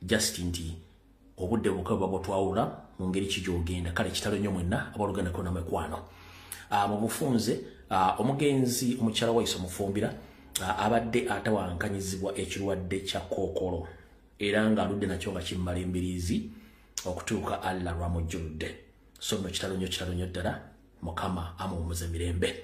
just nti obudde bukaba botwawula mu ngeri kijogenda kale kitalo nnyo mwenna abaluganda kona mekwano mu bufunze omugenzi omukyala waiso mufumbira abadde atawankanyizibwa ekirwadde kya kookolo era nga aludde nakyo nga kimmala embiriizi okutuuka alla lwamujjuludde so nno kitalo nnyo ddala mukama amuwumuze mirembe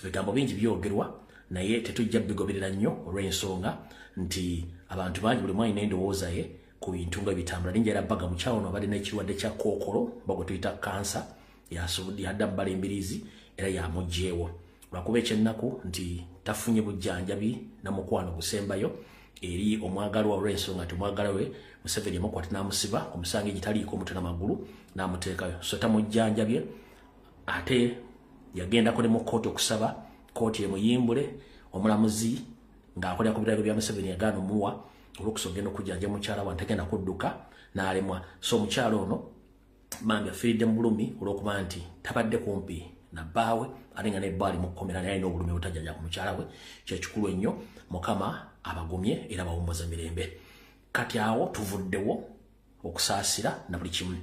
ebigambo bingi byogerwa naye tetujja bigoberera nnyo olw'ensonga nti abantu bangi buli mwalina endowooza ye ku bintu nga bitambula ninja era bbaga mukyalo ono abadde n'ekirwadde kya kookolo bagwe tuyita kansa yadda mbala embiriizi era yamugjeewo lwakuba ekyennaku nti tafunye bujjanjabi namukwano gusembayo eri omwagalwa olw'ensonga nti omwagala we Museveni yamukwata n'amusiba omusanga egitaliiko omutwe n'amagulu n'amuteekayo so tamujjanjabye ate yagendako ne mu kkooti okusaba kkooti emuyimbule omulamuzi ng'akolera ku biragiro bya Museveni yagaana omuwa olw'okusogenda okujjanja mukyala wa ntagenda kudduka n'alemwa so omukyalo ono mambi afiiridde mu bulumi olw'okuba nti tabadde kumpi na bbaawe ate nga n'ebbaali mu kkomera naye n'obulumi obutajjanja ku mukyala we kyekikulu ennyo mukama abagumye era bawummuza mirembe kati awo tuvuddewo okusaasira na buli kimu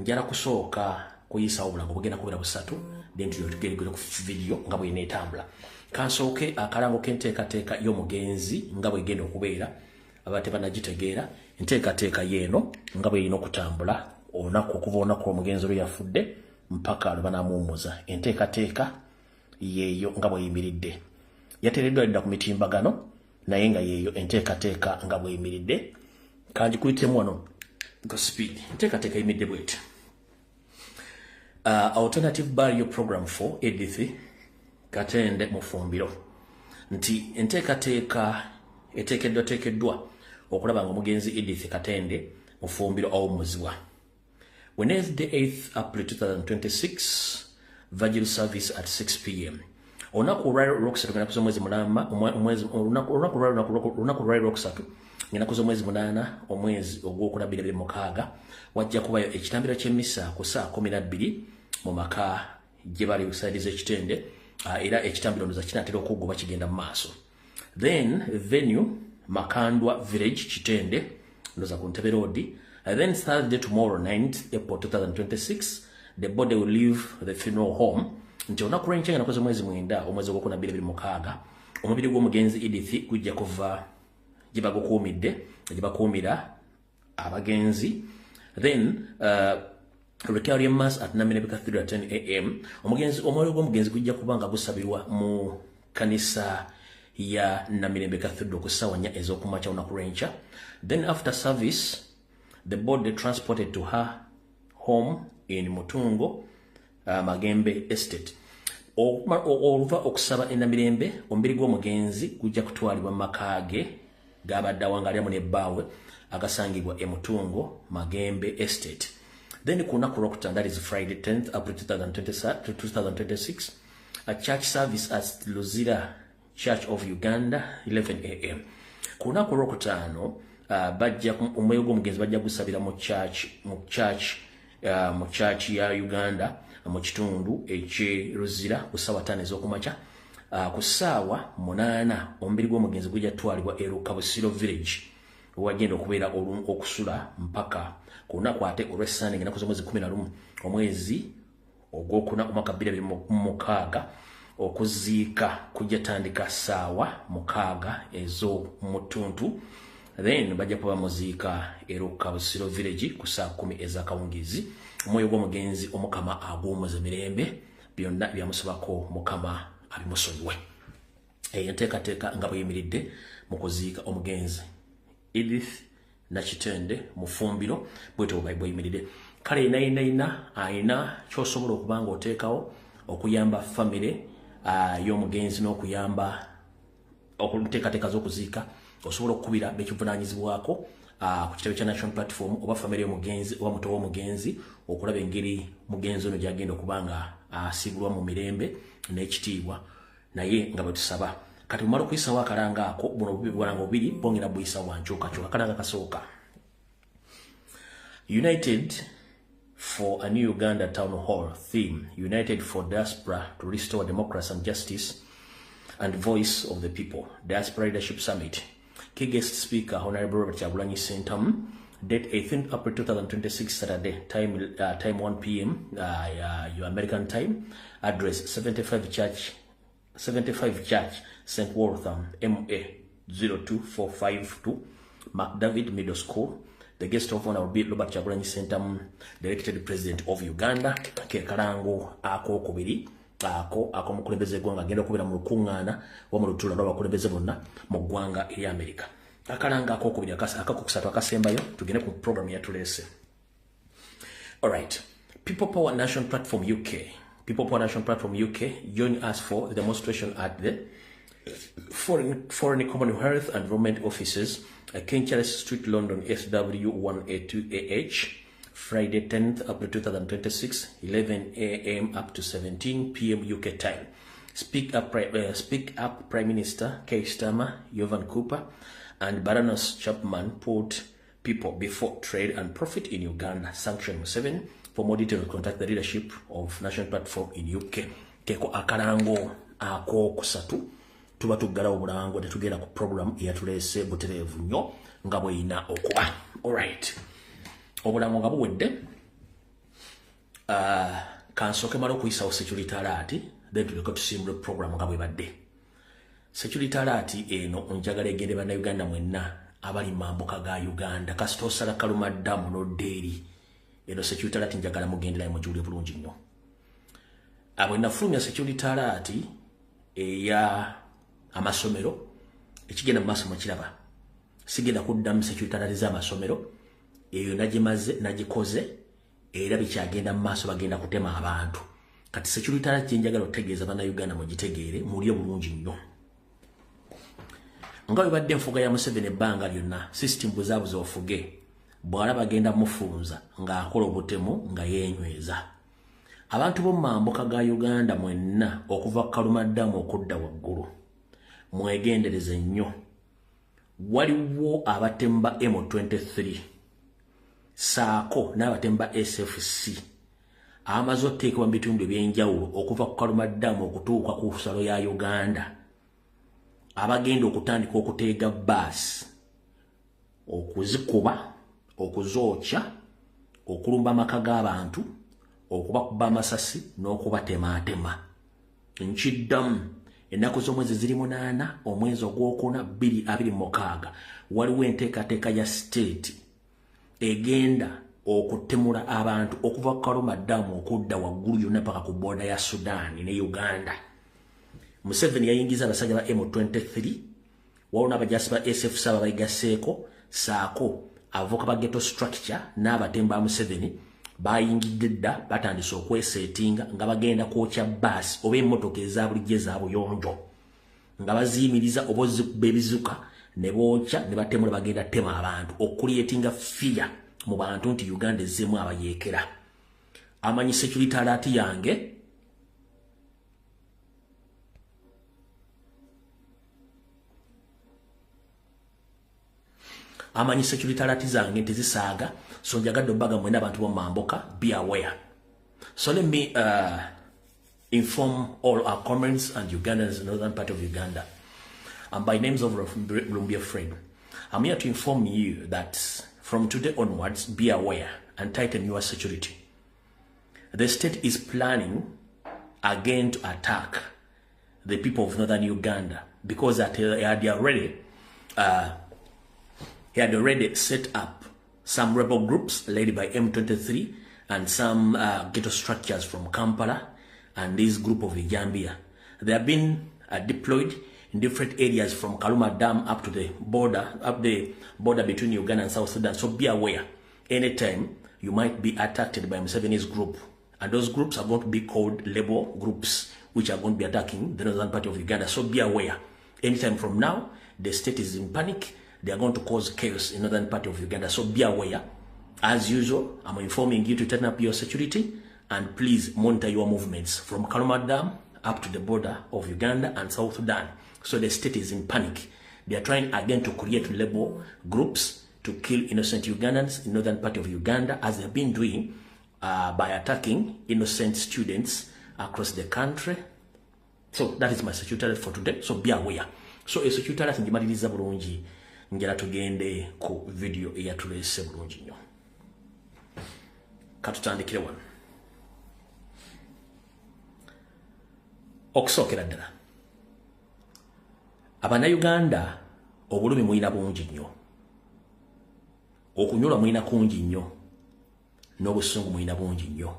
njala kusooka kuyisawo obulanga obugenda kubeera busatu then tugeregere ku video nga bw'eneetambula kansooke akalango k'enteekateeka y'omugenzi nga bw'egenda okubeera abate banagitegeera enteekateeka yeeno nga bw'erina okutambula olunaku okuva olunaku omugenzi lwe yafudde mpaka lwe banamuwummuza enteekateeka yeeyo nga bw'eyimiridde yateereddwa lidda ku mitimbagano naye nga yeeyo enteekateeka nga bw'eyimiridde kanjikuyitemu wano nga speed enteekateeka eyimiridde bw'eti alternative burial program for Edith Katende Mufumbiro nti enteekateeka eteekeddwa okulaba nga omugenzi Edith Katende Mufumbiro awummuzibwa Wednesday 8th April 2026 Virgil service at 6 p.m. Onaku rocksatu ngena kuzo mwezi mulama onaku rocksatu ngena kuzo mwezi munana omwezi ogwokulabira bye mukaaga wajja kubayo ekitambiro ky'emmisa ku saa 12 mu maka gye bali kusaidiza ekitende era ekitambiro ndoza kinatera okugoba kigenda mu maaso then venue Makandwa Village Kitende ndoza ku Ntebe Road then Thursday tomorrow 9th April 2026 the body will leave the funeral home nti onaku lw'enkya ngena kuzo mwezi mwenda omwezi ogwokulabira bye mukaaga omubiri gw'omugenzi Edith gujja kuva gye bakuumira abagenzi then Requiem Mass at Namirembe Cathedral at 10 a.m. Omwoyo gw'omugenzi gujja kuba nga gusabirwa mu kanisa ya Namirembe Cathedral ku ssaawa 4 ez'okumakya olunaku lw'enkya. Then after service, the body transported to her home in Mutungo, Magembe Estate. Oluva okusaba e Namirembe, omubiri gw'omugenzi gujja kutwalibwa mu maka ge g'abadde awangaliramu ne bbaawe agasangibwa e Mutungo, Magembe Estate. Then kuna kurokta, that is Friday 10th April 2026, a church service at Luzira Church of Uganda 11 a.m. Kuna kurokta no bajja omwoyo gw'omugenzi bajja gusabira mu church ya Uganda mu kitundu ekye Luzira ku ssaawa 5 ez'okumakya ku ssaawa 8 omubiri gw'omugenzi gujja twalibwa e Kabusiro Village wagenda okubeera okusula mpaka kunaku ate olw'Essande ngenda kuza mwezi 11 omwezi ogwokuna omwaka 2026 okuziika kujja tandika ssaawa 6 ez'omutuntu then bajja kuba muziika e Kabusiro Village ku saa 10 ez'akawungizi omwoyo gw'omugenzi omukama agw'omuze mirembe byonna byamusabako mukama abimusonyiwe enteekateeka nga bweyimiridde mu kuziika omugenzi Edith Nakitende Mufumbiro bwetyo bweyimiridde kale ayina kyosobola okuba nga oteekawo okuyamba famire y'omugenzi n'okuyamba okuteekateeka z'okuziika osobola okukubira bekivunaanyizibwako ku kitabo kya National Platform oba famire y'omugenzi oba muto w'omugenzi okulaba engeri mugenzi ono gy'agenda okuba nga asiibulwa mu mirembe n'ekitiibwa naye nga bwe tusaba kati mumala okuyisawo akalanga ako buno bubibwalanga bubiri bongera buyisa wankyukakyuka akalanga kasooka United for a New Uganda Town Hall theme United for Diaspora to Restore Democracy and Justice and Voice of the People Diaspora Leadership Summit Key guest speaker, Honorable Robert Kyagulanyi Ssentamu. Date 18th April 2026, Saturday. Time 1 p.m. Your American time. Address 75 Church, St. Waltham, MA 02452, McDavid Middle School. The guest of honor will be Robert Kyagulanyi Ssentamu, the elected president of Uganda. Ke kalango ako kubiri. Ako mukulembeze gwanga agenda kubira mu lukungana wa mu lutula lw'abakulembeze bonna mu ggwanga eri America. Akalanga ako kubiri akakokusatu akasembayo tugende ku program yatulese. Alright. People Power National Platform UK. People Power National Platform UK join us for the demonstration at the Foreign Commonwealth and Environment Offices at King Charles Street, London, SW 182AH. Friday 10th April 2026, 11 a.m. up to 17 p.m. UK time. Speak up Prime Minister Keir Starmer, Jovan Cooper, and Baroness Chapman put people before trade and profit in Uganda. Sanction 7. For more details, contact the leadership of National Platform in UK. Keko akalango ako kusatu. Tuba tugala obulango tetugenda ku program eyatulese butereevu nnyo nga bweyina okuba. Alright. Obulango nga buwedde. Kansooke mala okuyisawo security alert, then tuleka tusimbule program nga bwebadde. Security alert eno njagala egende bannayuganda mwenna abali mambuka ga Uganda kasita osala Kalumaddamu n'oddeeri. Eno security alert njagala mugenderayo mugiwulire bulungi nnyo. Abo nafulumya security alert eya amasomero ekigenda mu maaso mukiraba. Sigenda kuddamu security alert z'amasomero eyo nagikoze era bikyagenda mu maaso bagenda kutema abantu. Kati security alert njagala otegeeza bannayuganda mugitegeere mulye bulungi nnyo. Nga webadde enfuga ya Museveni ebbanga lyonna system buzaabuza ofuge bwala bagenda mufunza ng'akola obutemu nga yeenyweza. Abantu b'omumambuka ga Uganda mwenna okuva Kalumaddamu okudda waggulu mwegendereze nnyo. Waliwo abatemba M23 saako n'abatemba SFC amaze oteekebwa mu bitundu ebyenjawulo okuva ku Kalumaddamu okutuuka ku nsalo ya Uganda. Abagenda okutandika okuteega baasi okuzikuba, okuzookya, okulumba amaka g'abantu, okubakuba amasasi n'okubatemaatema. Nkiddamu ennaku z'omwezi ziri 8 omwezi ogwokuna 2026 waliwo enteekateeka ya state egenda okutemula abantu okuva ku Kalumaddamu okudda waggulu yonna paka ku border ya Sudan ne Uganda. Museveni yayingiza abasajja ba M23 wawona abajasi ba SFC abayigaseeko saako avoka ba ghetto structure n'abatemba Museveni bayingidde dda batandise okwesetinga nga bagenda kwokya baasi oba emmotoka ezabulijjo ezabuyonjo nga baziyimiriza oba ozikuba ebizuka ne bookya ne batemula bagenda tema abantu okuliyetinga fear mu bantu nti Uganda ezzeemu abayeekera. Amanyi security alert yange amanyi security alert zange tezisaaga, so njagadde obbaga mwena abantu b'omumambuka, be aware. So let me inform all our Comrades and Ugandans in the northern part of Uganda. By names of Lumbia Friend, I'm here to inform you that from today onwards, be aware and tighten your security. The state is planning again to attack the people of northern Uganda because he had already set up some rebel groups led by M23 and some ghetto structures from Kampala and this group of Gambia. They have been deployed in different areas from Kalumaddamu up to the border between Uganda and South Sudan. So be aware, anytime you might be attacked by Museveni's group, and those groups are going to be called label groups, which are going to be attacking the northern part of Uganda. So be aware, anytime from now, the state is in panic. They are going to cause chaos in northern part of Uganda. So be aware. As usual, I'm informing you to turn up your security and please monitor your movements from Kalumaddamu up to the border of Uganda and South Sudan. So the state is in panic. They are trying again to create label groups to kill innocent Ugandans in northern part of Uganda, as they have been doing by attacking innocent students across the country. So that is my security alert for today. So be aware. So a security alert ngimaliriza bulungi ngera tugende ku video eyatulese bulungi nnyo. Katutandikire wano. Okusookera ddala, Abannayuganda obulumi mulina bungi nnyo, okunyolwa mulina kungi nnyo, n'obusungu mulina bungi nnyo,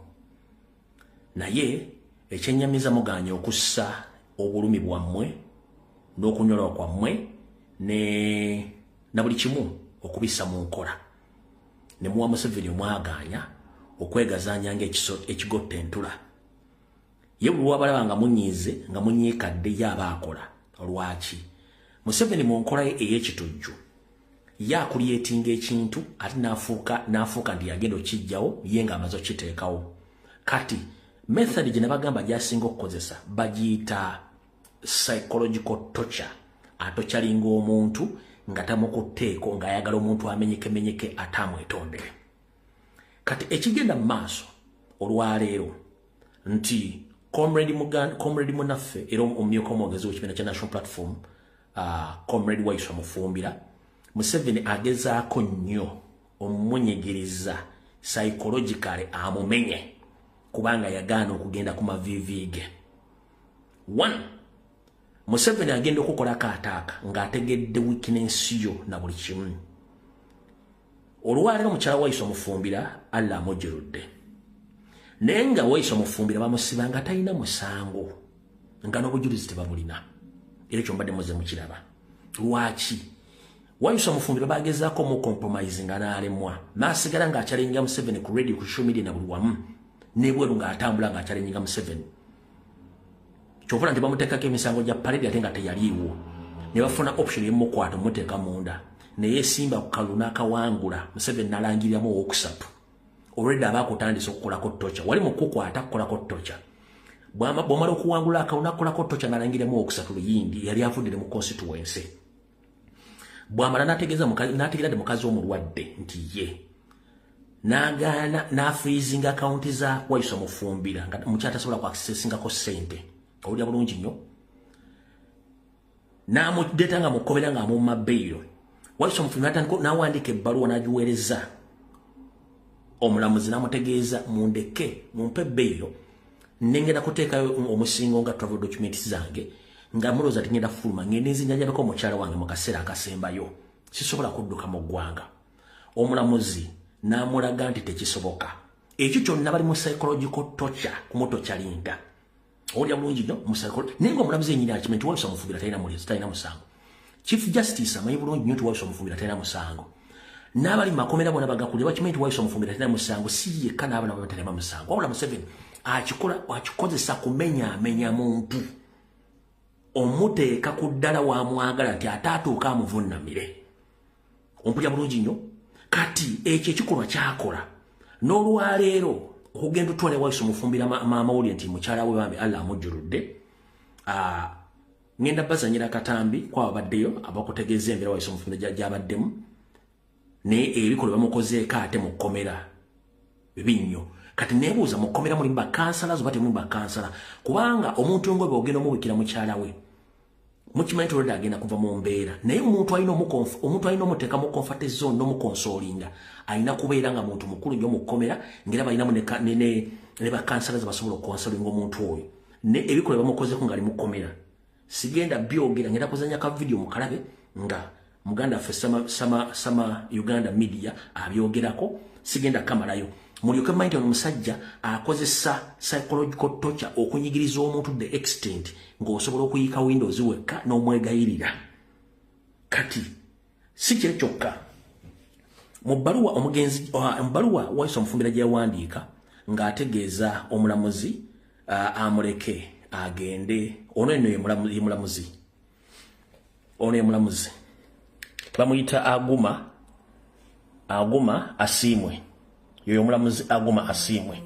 naye ekyennyamiza muganye okussa obulumi bwammwe n'okunyolwa kwammwe na buli kimu okubissa mu nkola. Ne muwa Museveni omwaganya okwegazanya ekigotta entula. Ye buli wabalaba nga munyiize nga munyiikadde yaba akola. Lwaki? Museveni mu nkola ye ey'ekitujju yakulyetinga ekintu ate n'afuuka nti yagenda okijjawo ye nga amaze okiteekawo. Kati method gye nabagamba gy'asinga okukozesa bagiyita psychological torture. Atokyalinga omuntu nga tamukutteeko ng'ayagala omuntu amenyekemenyeke ate amwetondere. Kati ekigenda mu maaso olwaleero nti comrade munaffe era omumyuka omwogezi w'ekibiina kya National Platform, comrade Waiswa Mufumbira, Museveni agezaako nnyo omumunyigiriza psychologically amumenye kubanga yagaana okugenda ku mavivi ge. One, Museveni agenda okukola akaataaka ng'ategedde weakness yo na buli kimu. Olwaleero mukyala Waiswa Mufumbira Allah amujjirudde. Naye nga Waiswa Mufumbira bamusiba nga talina musango nga n'obujulizi tebamulina. Era ekyo mbadde muze mukiraba. Lwaki? Waiswa Mufumbira bagezaako mu compromise nga n'alemwa n'asigala ng'akyalenga Museveni ku radio ku social media na buli wamu n'ebweru ng'atambula ng'akyalenga Museveni. Kyovula nti bamuteekako emisango gya parade ate nga teyaliiwo. Ne bafuna option y'emukwata muteeka munda. Ne yeesimba ku kalulu n'akawangula Museveni n'alangiriramu owookusatu. Already abaakutandisa okukolako tocha. Wali mukukwata kukolako tocha. Bw'amala okuwangula akalulu n'akolako tocha n'alangiriramu owookusatu luyindi yali avuddire mu constituency. Bw'amala n'ategeera mukazi omulwadde nti ye n'agaana n'afreezinga akaunti za Waiswa Mufumbira nga mukyala tasobola ku-accessingako ssente. Owulira bulungi nnyo. N'amudeeta nga mukobera ng'amumma bbeeyo. Waiswa Mufumbira n'awandiika ebbaluwa n'agiweereza omulamuzi n'amutegeeza mundeke mumpe bbeeyo nengenda kuteekayo omusingo nga travel documents zange nga mulooza tingenda fuluma ngende nzinjanjabako omukyala wange mu kaseera akasembayo sisobola kudduka mu ggwanga. Omulamuzi n'amulaga nti tekisoboka. Ekyo kyonna bali mu psychological torture kumutokyalinga. Olya bulungi nnyo mu psychological naye ng'omulamuzi yennyini akimanyi nti Waiswa Mufumbira talina musango. Chief Justice amanyi bulungi nnyo nti Waiswa Mufumbira talina musango. N'abali makomera bona bagakulira bakimanyi nti Waiswa Mufumbira talina musango si yekka n'abaana baba talina musango. Wabula Museveni akikozesa kumenyaamenya muntu omuteeka ku ddala wamwagala nti ate atuuka amuvunnamire. Ompulya bulungi nnyo. Kati ekyo ekikolwa kyakola n'olwaleero okugenda otwala Waiswa Mufumbira amawulire nti mukyala we bambi Allah amujjuludde. Ngenda bazanyira akatambi kwabaddeyo abakutegeeza embeera Waiswa Mufumbira gy'abaddemu naye ebikolwa bamukozeeko ate mu kkomera bibi nnyo. Kati neebuuza mu kkomera mulimu bakansala oba temulimu bakansala kubanga omuntu ng'obe ogenda omubikira mukyala we mukimanyi nti olwedde agenda kuva mu mbeera naye omuntu alina omuteeka mu comfort zone n'omukonsoolinga alina kubeera nga muntu mukulu nnyo mu kkomera ngera balinamu ne bakansala ze basobola okukonsolinga omuntu oyo ebikolwa bamukozeeko ng'ali mu kkomera. Sigenda byogera ngenda kuzanya ka video mukalabe nga muganda ffe sama Uganda media abyogerako sigenda kamalayo. Mulyoke mind on omusajja akozesa psychological torture okunyigiriza omuntu the extent ng'osobola okuyika windows wekka n'omwegayirira. Kati si kye kyokka mu bbaluwa Waiswa Mufumbira gye yawandiika ng'ategeeza omulamuzi amuleke agende. Ono ye mulamuzi bamuyita Aguma Asiimwe. Yoyo omulamuzi Aguma Asiimwe.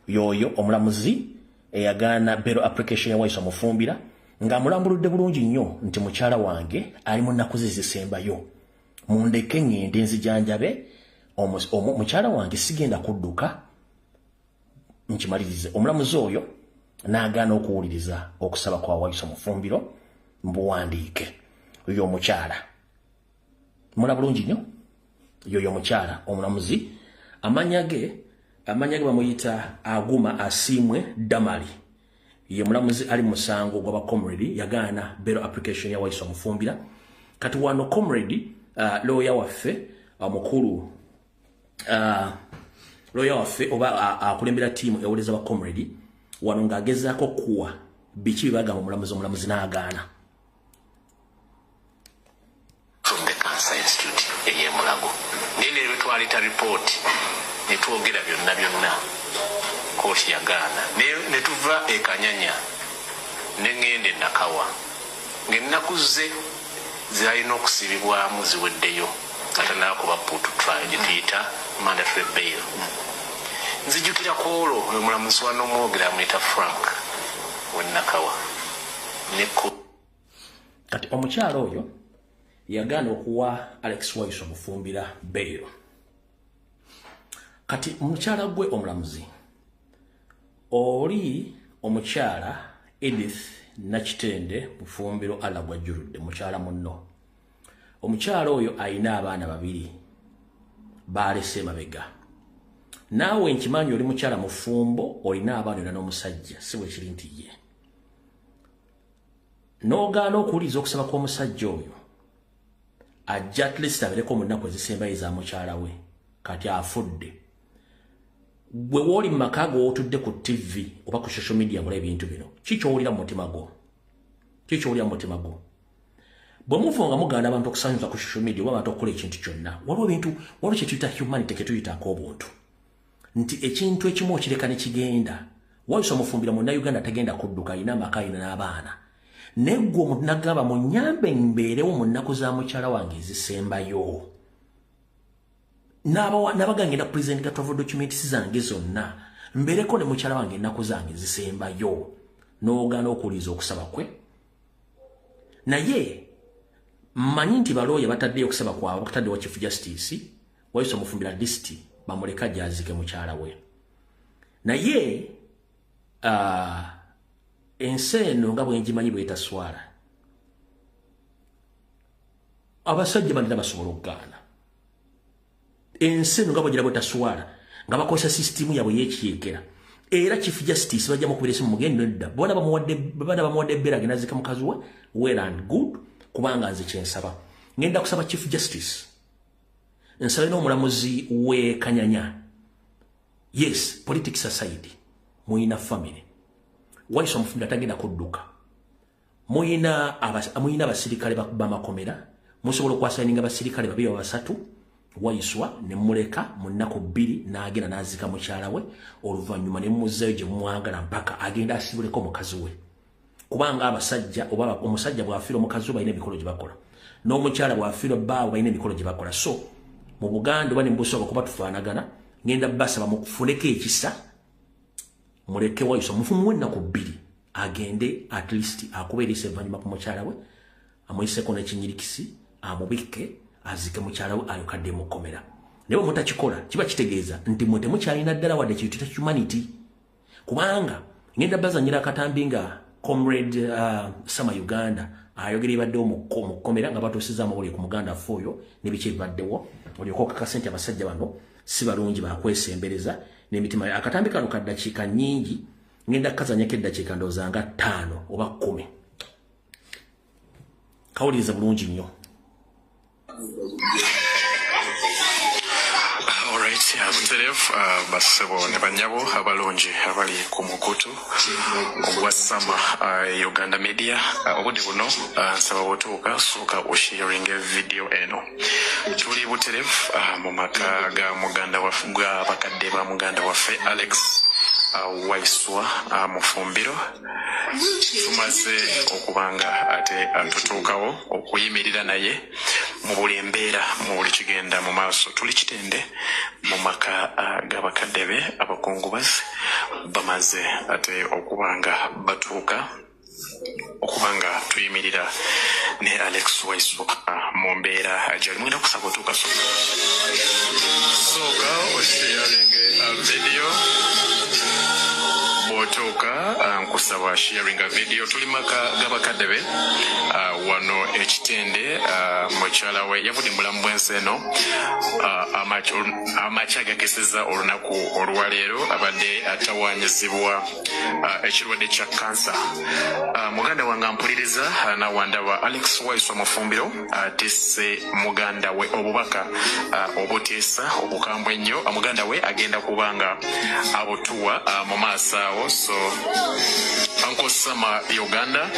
Yoyo omulamuzi eyagaana bail application ya Waiswa Mufumbira ng'amulambuludde bulungi nnyo nti mukyala wange ali mu nnaku ze zisembayo. Mundeke ngende nzijanjabe mukyala wange sigenda kudduka nkimalirize. Omulamuzi oyo n'agaana okuwuliriza okusaba kwa Waiswa Mufumbira mbuwandiike. Oyo omukyala mula bulungi nnyo yoyo omukyala omulamuzi amanya ge bamuyita Aguma Asimwe Damali ye mulamuzi ali musango gwa comrade yagaana bail application ya Wayiso Mufumbira kati wano comrade lawyer waffe mukulu lawyer waffe oba akulembera team ewoleza ba comrade wano ngagezaako kuwa biki bagamba omulamuzi n'agaana from the Cancer Institute eye Mulago nene betwalita report netwogera byonna kooti yagaana ne tuva ekanyanya nengende nakawa ngennaku ze zirina okusibibwamu ziweddeyo atanakuba put trial gituyita mandatory bail nzijukira koolo omulamuzi wano omwogera amuyita Frank wennakawa neko kati omukyalo oyo yagaana okuwa Alex Wayiso Mufumbira bail kati omukyala gwe omulamuzi oli omukyala Edith Nakitende Mufumbiro alagwa jjuludde mukyala munno omukyala oyo ayina abaana babiri balese mabega naawe nkimanyi oli mukyala mufumbo olina abaana n'omusajja si bwe kiri nti ye n'ogaana okuwuliriza okusaba kw'omusajja oyo ajja at least abereko mu nnaku ezisembayo za mukyala we kati afudde gwe woli mu maka go otudde ku TV oba ku social media ngula ebintu bino kikyowulira mu mutima gwo bwe mufunga mugaana abantu okusanyuza ku social media oba abantu okukola ekintu kyonna waliwo kye tuyita humanity kye tuyitaako obuntu nti ekintu ekimu okireka ne kigenda Wayiso Mufumbira mu Uganda tagenda kudduka alina amaka alina n'abaana neggwe omuntu nagamba munyambe mbeerewo mu nnaku za mukyala wange ezisembayo nabaga ngenda kupresentinga travel documents zange zonna mbeereko ne mukyala wange ennaku zange ezisembayo n'ogaana okuwuliriza okusaba kwe naye mmanyi nti balooya bataddeyo okusaba kwabwe bakutaddewo Chief Justice Wayiso Mufumbira disiti bamuleka gyazike mukyala we naye ensi eno nga bwengimanyi bwetaswala abasajja balina basobola okugaana ensi eno nga bwegira bwetaswala nga bakozesa sisitimu yabwe yekiyeekera era Chief Justice bajja mukubira esimu mugende nedda bona bamuwadde ebbeera agenda azika mukazi we well and good kubanga nze kyensaba ngenda kusaba Chief Justice nsaba n'omulamuzi we Kanyanya yes politics aside muyina family Wayiso Mufumbira tagenda kudduka muyina abasirikale bamakomera musobola okwasayininga abasirikale babiri basatu Wayiso ne muleka mu nnaku 2 n'agenda n'azika mukyala we oluvannyuma ne muzzayo gye mumwagala mpaka agenda asibuleko mukazi we kubanga abasajja oba omusajja bw'afiira omukazi we balina emikolo gye bakola n'omukyala bw'afiira bbaawe balina emikolo gye bakola so mu Buganda oba ne mu Busooka kuba tufaanagana ngenda basaba mukufuneko ekisa muleke Wayiso mufumuwe ennaku 2 agende at least akubeeresa evvannyuma ku mukyala we amuyiseko n'ekinyirikisi amubike azike mukyala we ayokadde mukomera naye mutakikola kiba kitegeeza nti mwe temukyalina ddala wadde kintu kya humanity kubanga ngenda bazanyira akatambi nga comrade Sama Uganda ayogera ibaddewo mu kkomera nga batuusiza amawulire ku muganda foyo n'ebiki ebibaddewo olyoka okakasa nti abasajja bano si balungi bakwesembereza n'emitima akatambi kano ka ddakiika nnyingi ngenda kukazanyako eddakiika ndowooza nga 5 oba 10 kawuliriza bulungi nnyo basebo ne banyabo abalungi abali ku mukutu ogwa Sama Uganda Media obudde buno nsaba bwotuuka sooka osharing video eno tuli buterevu mu maka ga muganda waffe bakadde ba muganda waffe Alex Wayiso Mufumbiro tumaze okubanga ate atutuukawo okuyimirira naye mu buli embeera mu buli kigenda mu maaso tuli kitende mu maka g'abakadde be abakungubazi bamaze ate okubanga batuuka okubanga tuyimirira ne Alex Wayiso mu mbeera gyali mwenda kusaba otuuka sooka osharinge video bwotoka nkusaba sharing a video tulimaka gabakadebe wano ekitende mukyala we yavudde mulamu bwenseno amachaga keseza olunaku olwaleero abadde atawanyizibwa ekirwadde kya kansa. Muganda wange mpuliriza nawandaba Alex Waiswa Mufumbiro atisse muganda we obubaka obuteesa obukambwe ennyo. Muganda we agenda kubanga abutuwa mu maaso awo. So Uncle Sama Uganda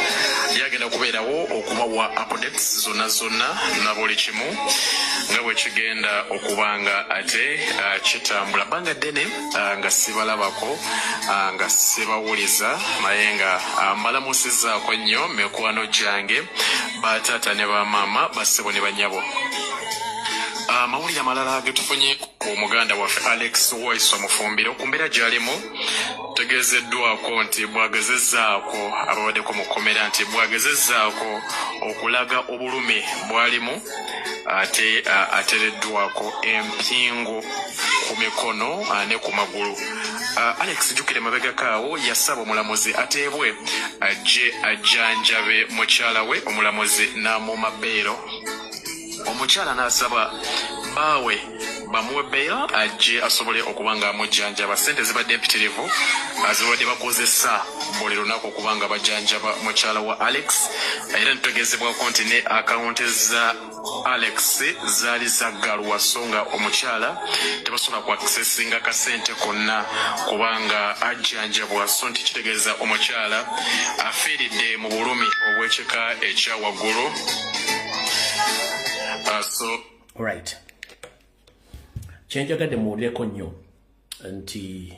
yagenda kubeerawo okubawa updates zonna na buli kimu nga bwe kigenda okubanga ate kitambula banga ddene nga sibalabako nga sibawuliza naye nga mbalamusizaako nnyo mikwano gyange bataata ne bamaama bassebo ne bannyabo. Mawulire amalala getufunye ku muganda waffe Alex Waiswa Mufumbiro ku mbeera gy'alimu tegeezeddwako nti bwagezezzaako ababaddeko mu kkomera nti bwagezezzaako okulaga obulumi bw'alimu ate atereddwako empingu ku mikono ne ku magulu. Alex jjukire mabegakaawo yasaba omulamuzi ateebwe ajje ajjanjabe mukyala we, omulamuzi n'amuuma bbeero. Omukyala n'asaba baawe bamuwe bbeera ajje asobole okubanga amujjanjaba. Ssente zibadde empitirivu zibadde bakozesa buli lunaku okubanga bajjanjaba mukyala wa Alex, era nitutegeezebwako nti ne akawunti za Alex zaali zaggalwa so nga omukyala tebasobola ku accessinga kasente konna kubanga ajjanjabwa. So nti kitegeeza omukyala afiiridde mu bulumi obw'ekika ekya waggulu. Alright. Kyenjagadde muwulireko nnyo nti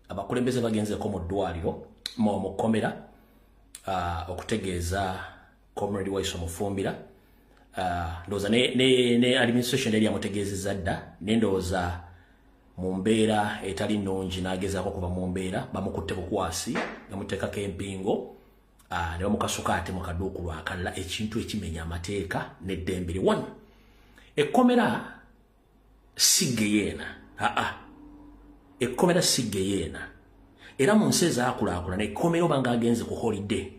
abakulembeze bagenzeko mu ddwaliro mu kkomera okutegeeza Comrade Waiswa Mufumbira. Ndowooza ne administration yali yamutegeezezza dda naye ndowooza mu mbeera etali nnungi n'agezaako kuba mu mbeera bamukutte bukwasi bamuteekako empingo ne bamukasuka ate mu kaduuku lwakalala ekintu ekimenya amateeka n'eddembe lye. One, ekkomera sigeyeena. Ekkomera sigeyeena. Era mu nsi ezaakulaakulana ekkomera oba ng'agenze ku holiday.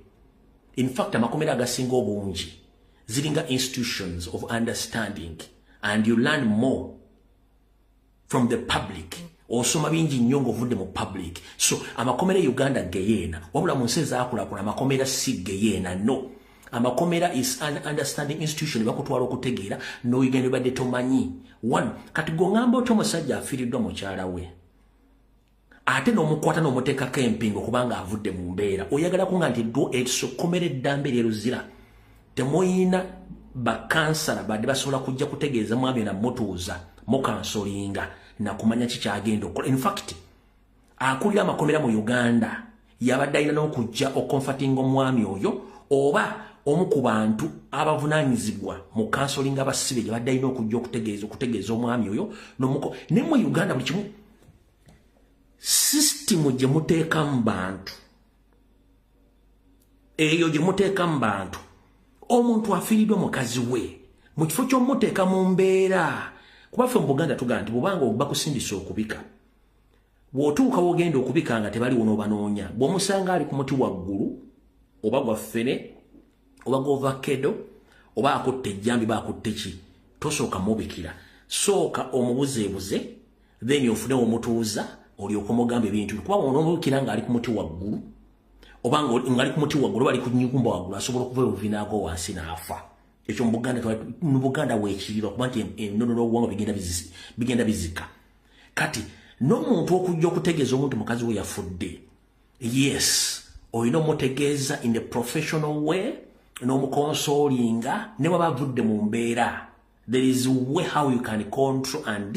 In fact, amakomera agasinga obungi ziringa institutions of understanding and you learn more from the public. Osoma bingi nnyo ng'ovudde mu public. So amakomera Uganda geyeena wabula mu nsi ezaakulaakulana amakomera sigeyeena. No. Amakomera is an understanding institution bakutwala okutegeera n'oyigende badde tomanyi. One, kati gongamba otyo omusajja afiiriddwa mukyala we ate n'omukwata n'omuteekako empingo kubanga avudde mu mbeera oyagala kunga nti ekkomera eddambe lyeruzira temuyina bakansala badde basobola kujja kutegeeza mwami namutuuza mukansolinga nakumanya kikyagenda okukola. In fact, akulira amakomera mu Uganda yabadde alina n'okujja okomfatinga omwami oyo oba omu ku bantu abavunaanyizibwa mu kansolinga abasibe gye badde alina okujja okutegeeza omwami oyo ne mu Uganda buli kimu sisitimu gye muteekamu bantu eyo gye muteekamu bantu. Omuntu afiiriddwa mukazi we mu kifo ky'omuteeka mu mbeera kuba ffe mu Buganda tugamba nti bw'obanga bakusindisa okubika bw'otuuka wogenda okubika nga tebaliwo n'obanoonya bw'omusanga ali ku muti waggulu oba gwa ffene oba gw'ovakkedo oba akutte ejjambi baakutte ki tosooka mubikira. Sooka omubuzeebuze then ofune omutuuza olyoka omugamba ebintu kuba onomubikira ng'ali ku muti waggulu oba ng'ali ku muti waggulu oba ali ku nnyumba waggulu asobola okuva obuvinaako wansi n'afa. Ekyo mu Buganda weekirira kuba nti ennono n'obuwangwa bigenda bizika. Kati n'omuntu okujja okutegeeza omuntu mukazi we yafudde, yes olina omutegeeza in the professional way n'omukonsolinga ne bw'aba avudde mu mbeera. There is a way how you can control and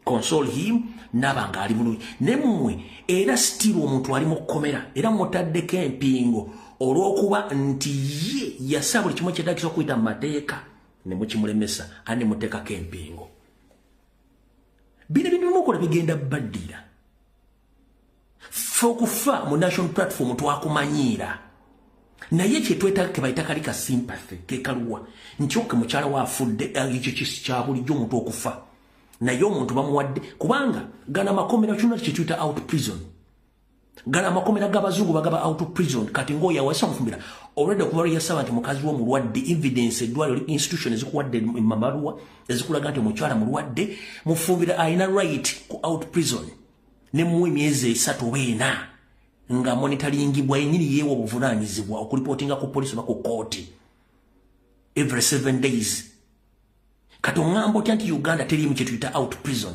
console him nabanga ali bulungi ne mmwe era still omuntu ali mu kkomera era mutaddeko empingo olw'okuba nti ye yasaba buli kimu kyetagisa okuyita mu mateeka ne mukimulemesa ane muteekako empingo. Bino bintu bimukola bigenda baddira fe okufa mu national platform twakumanyiira naye kyetwetaaga ke bayita kali ka sympathy ke kaluwa nkyoke mukyala we afudde ekyo kya bulijjo omuntu okufa naye omuntu bamuwadde kubanga gana makomera kyonna kyetuyita out prison gala makomera g'abazungu bagaba out of prison kati ngoya wasa mufumbira already okuba yasaba nti mukazi wo mulwadde evidence edwaliro institution ezikuwadde mamaruwa ezikulaga nti omukyala mulwadde mufumbira ayina right ku out prison ne mu emyezi 3 oba 4 nga monitoringibwa yenyini yewo obuvunanyizibwa okureportinga ku police ba ku court every 7 days kati ongambo nti Uganda terimu kye tuyita out prison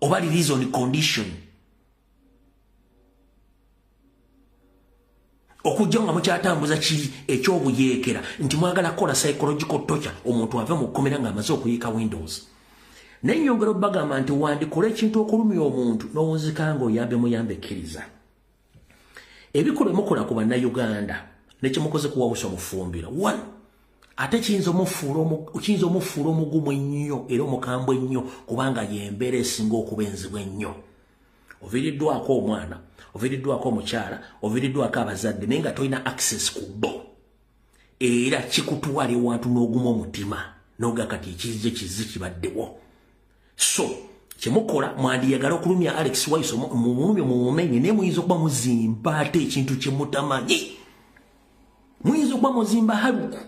oba release on condition okujja nga mukyatambuza kiri ekyobuyekera nti mwagala kola psychological torture omuntu ave mu kkomera nga amaze okuyiika windows nenyongero bagamba nti wandikola ekintu okulumya omuntu n'owunzikanga oyambe muyambe ekkiriza ebikola mukola ku bannayuganda nekyemukoze kuwawusa omufumbira one ate kiyinza omufuula omugumu ennyo era omukambwe ennyo kubanga yembeera esinga okuba enzibu ennyo oviiriddwako omwana oviiriddwako omukyala oviiriddwako abazadde naye nga tolina access ku bo era kikutwala ewantu n'oguma omutima n'ogakati ekizze kizi kibaddewo so kyemukola mwandiyagala okulumya Alex Waiso mumulumye mumumenye naye muyinza okuba muzimba ate ekintu kyemutamanyi muyinza okuba muzimba haluku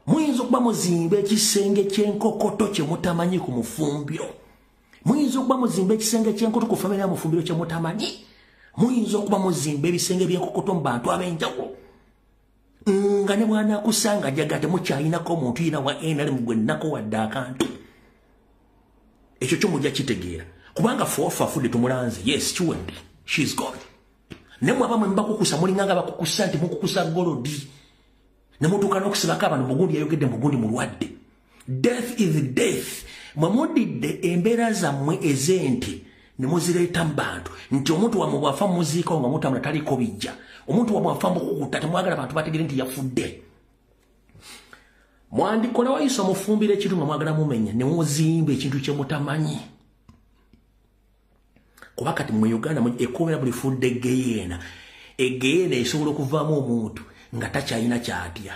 muyinza okuba muzimba ekisenge ky'enkokoto kyemutamanyi ku mufumbiro muyinza okuba muzimba ekisenge ky'enkokoto ku famire ya mufumbiro kyemutamanyi muyinza okuba muzimba ebisenge by'enkokoto mu bantu ab'enjawulo nga ne bw'anaakusanga jaga temukyayinako omuntu yina wa NRM gwe nnako wadde akantu ekyo kyo mujja kitegeera kubanga ffe afudde tumulanze yes kiwedde she's gone ne mwaba mwe mbakukusa mulinganga bakukusa nti mukukusa golodi ne mutuuka n'okusibako abantu mugundi yayogedde mugundi mulwadde death is death mwamudidde embeera zammwe ez'enti ne muzireeta mu bantu nti omuntu wamwe bwafa muziikawo nga mutamula taliko bijja omuntu wamwe wafa mukukuta temwagala abantu bategere nti yafudde mwandikola Waiso mufumbira ekintu nga mwagala mumenya ne muzimba ekintu kyemutamanyi kuba kati mu Uganda ekomera buli fudde egeyeena esobola okuvaamu omuntu nga takyayina kyatya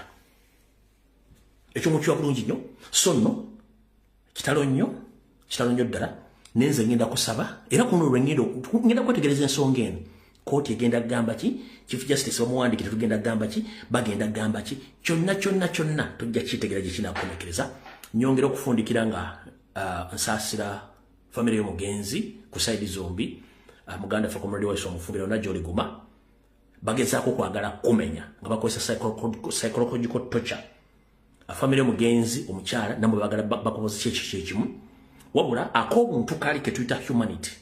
ekyo mukiwa bulungi nnyo so nno kitalo nnyo ddala nenze ngenda kusaba era kuno ngenda kwetegereza ensonga eno kooti egenda kugamba ki chief justice bamuwandikire tugenda kugamba ki bagenda kugamba ki kyonna tujja kitegeera gye kinakomekereza nyongera okufundikira nga nsaasira famire y'omugenzi ku side zombi muganda ffe comrade Waiso omufumbira ona gy'oliguma bagezaako kwagala kumenya nga bakozesa psychological torture famire y'omugenzi omukyala namwe bagala bakoze kyekimu wabula ak'obuntu kali ke tuyita humanity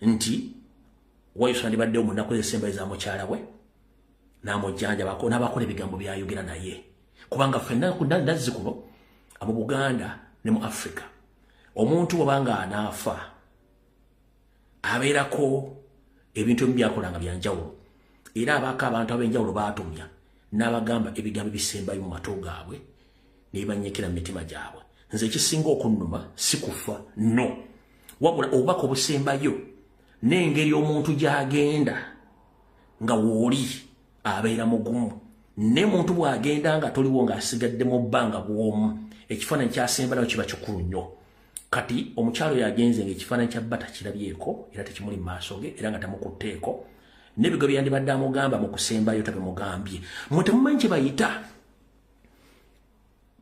nti Waiso andibadde omunaku ezisemba eza mukyala we n'amujjanja n'abakola ebigambo byayogera naye kubanga ffenna nazzikuno mu Buganda ne mu Africa omuntu bw'obanga anaafa abeerako ebintu ebimu byakolanga byanjawulo era abaako abantu ab'enjawulo baatumya n'abagamba ebigambo ebisembayo mu mato gaabwe ne banyekera mu mitima gyabwe nze ekisinga okunnuma si kufa no wabula obubaka obusembayo n'engeri omuntu gy'agenda nga wooli abeera mugumu ne muntu bw'agenda nga toliwo ng'asigadde mu bbanga bw'omu ekifaananyi kyasemba nayo kiba kikulu nnyo kati omukyalo yagenze ng'ekifaananyi kya bba takirabyeko era tekimuli mu maaso ge era nga tamukutteeko n'ebigo byandibadde amugamba mu kusembayo tabimugambye mmwe temumanyi kye bayita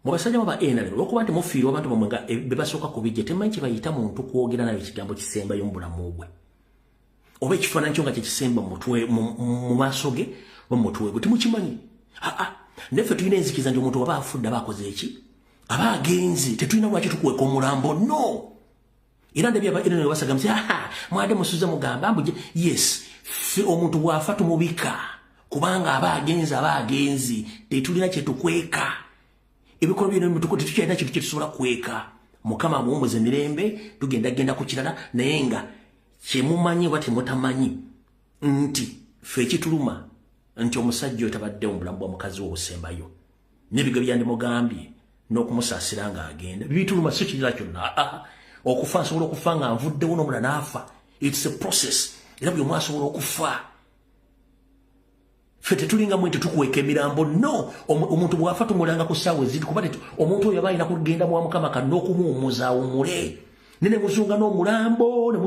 mu basajja mu ba NRM olw'okuba nti mufiirwa abantu bamwe nga be basooka kubijja temumanyi kye bayita muntu kwogera nayo ekigambo kisembayo mu bulamu bwe oba ekifaananyi kyo nga kyekisemba mu maaso ge oba mu mutwe gwe temukimanyi neffe tulina enzikiriza nti omuntu aba afudde aba akoze eki aba agenzi tetulina lwaki tukuweka omulambo no era ndebye aba NRM basagamba mwade musuze mugamba mbuje yes ffe omuntu bw'afa tumubika kubanga aba agenzi tetulina kyetukweka ebikolo byonna tetukyalina kintu kyetusobola kweka mukama amuwumbuza emirembe tugenda ku kirala naye nga kyemumanyi oba temutamanyi nti ffe ekituluma nti omusajja oyo tabadde mu bulamu bwa mukazi we obusembayo n'ebigo byandimugambye n'okumusaasira ng'agenda bibituluma si kirala kyonna okufa nsobola okufa nga nvuddewo n'omulala n'afa it's a process era buli omu asobola okufa ffe tetulinga mwe tetukuweka emirambo no omuntu bw'afa tumulanga ku ssaawa eziri kuba omuntu oyo aba alina kugenda bwa mukama kanna okumuwumuza awumule nene muzunga n'omulambo ne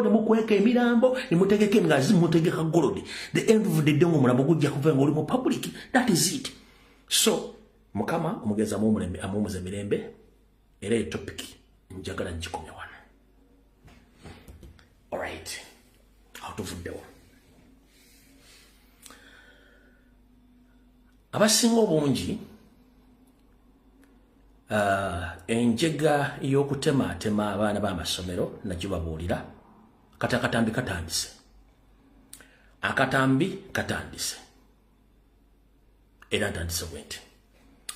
mukweka emirambo ne mutegeka engazi mutegeka golodi the end of the day omulambo gujja kuva nga oli mu public. That is it. So mukama omugezi amumuze mirembe era topic njagala njikomya wano. Alright, atuvuddewo abasinga obungi enjega y'okutematema abaana b'amasomero nagibabuulira kati akatambi katandise era ntandise bwenti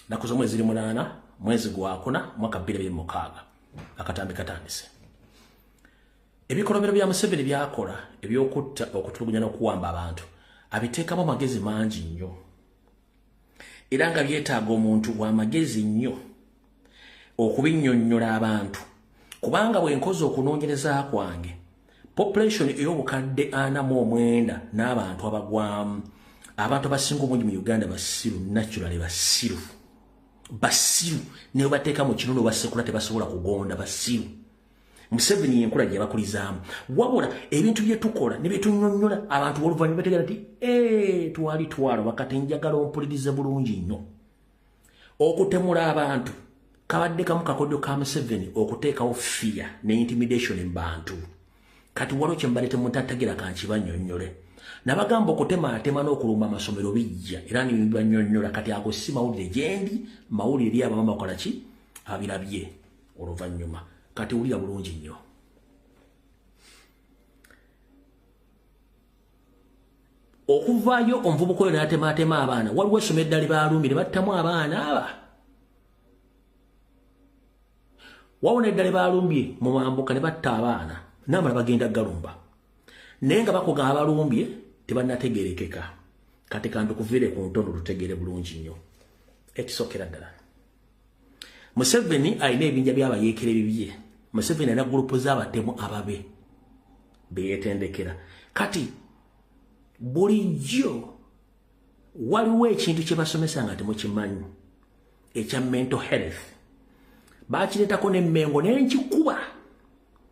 nakuza mwezi 8 mwezi gwa 4 mwaka 2006 akatambi katandise. Ebikolomero bya Museveni byakola ebyokutta okutulugunya n'okuwamba abantu abiteekamu amagezi mangi nnyo era nga byetaaga omuntu w'amagezi nnyo okubinnyonnyola abantu kubanga bwe nkoze okunoonyereza kwange population ey'obukadde 49 n'abantu abagwamu abantu abasinga obungi mu Uganda basiru naturally basiru ne bateeka mu kinunu basekula tebasobola kugonda basiru. Museveni yenkula gye bakulizaamu wabula ebintu bye tukola ne byetunnyonnyola abantu oluvannyuma bategeera nti twalo bakati njagala ompulirize bulungi nnyo okutemula abantu kabadde kamu kakodyo ka Museveni okuteekawo fear ne intimidation mu bantu kati waliwo kye mbalete mutategeera kankibannyonnyole nabagamba okutematema n'okulumba amasomero bijja era nibannyonnyola kati ago si mawulire gyendi mawulire eri abamama bakola ki abirabye oluvannyuma kati ulira bulungi nnyo. Okuvaayo omuvubuka oyo n'atematema abaana waliwo essomero eddala baalumbi ne battamu abaana aba wawona eddala baalumbye mu mambuka ne batta abaana n'amala bagenda galumba naye nga bakugamba balumbye tebannategeerekeka kati kantu kuviire ku ntondo lutegeere bulungi nnyo ekisookera ddala. Museveni alina ebinja by'abayeekera bibye. Museveni alina gurupu z'abatemu ababe beyeetendekera kati bulijjo waliwo ekintu kye basomesa nga temukimanyi ekya mental health baakireetako n'emmengo n'enkikuba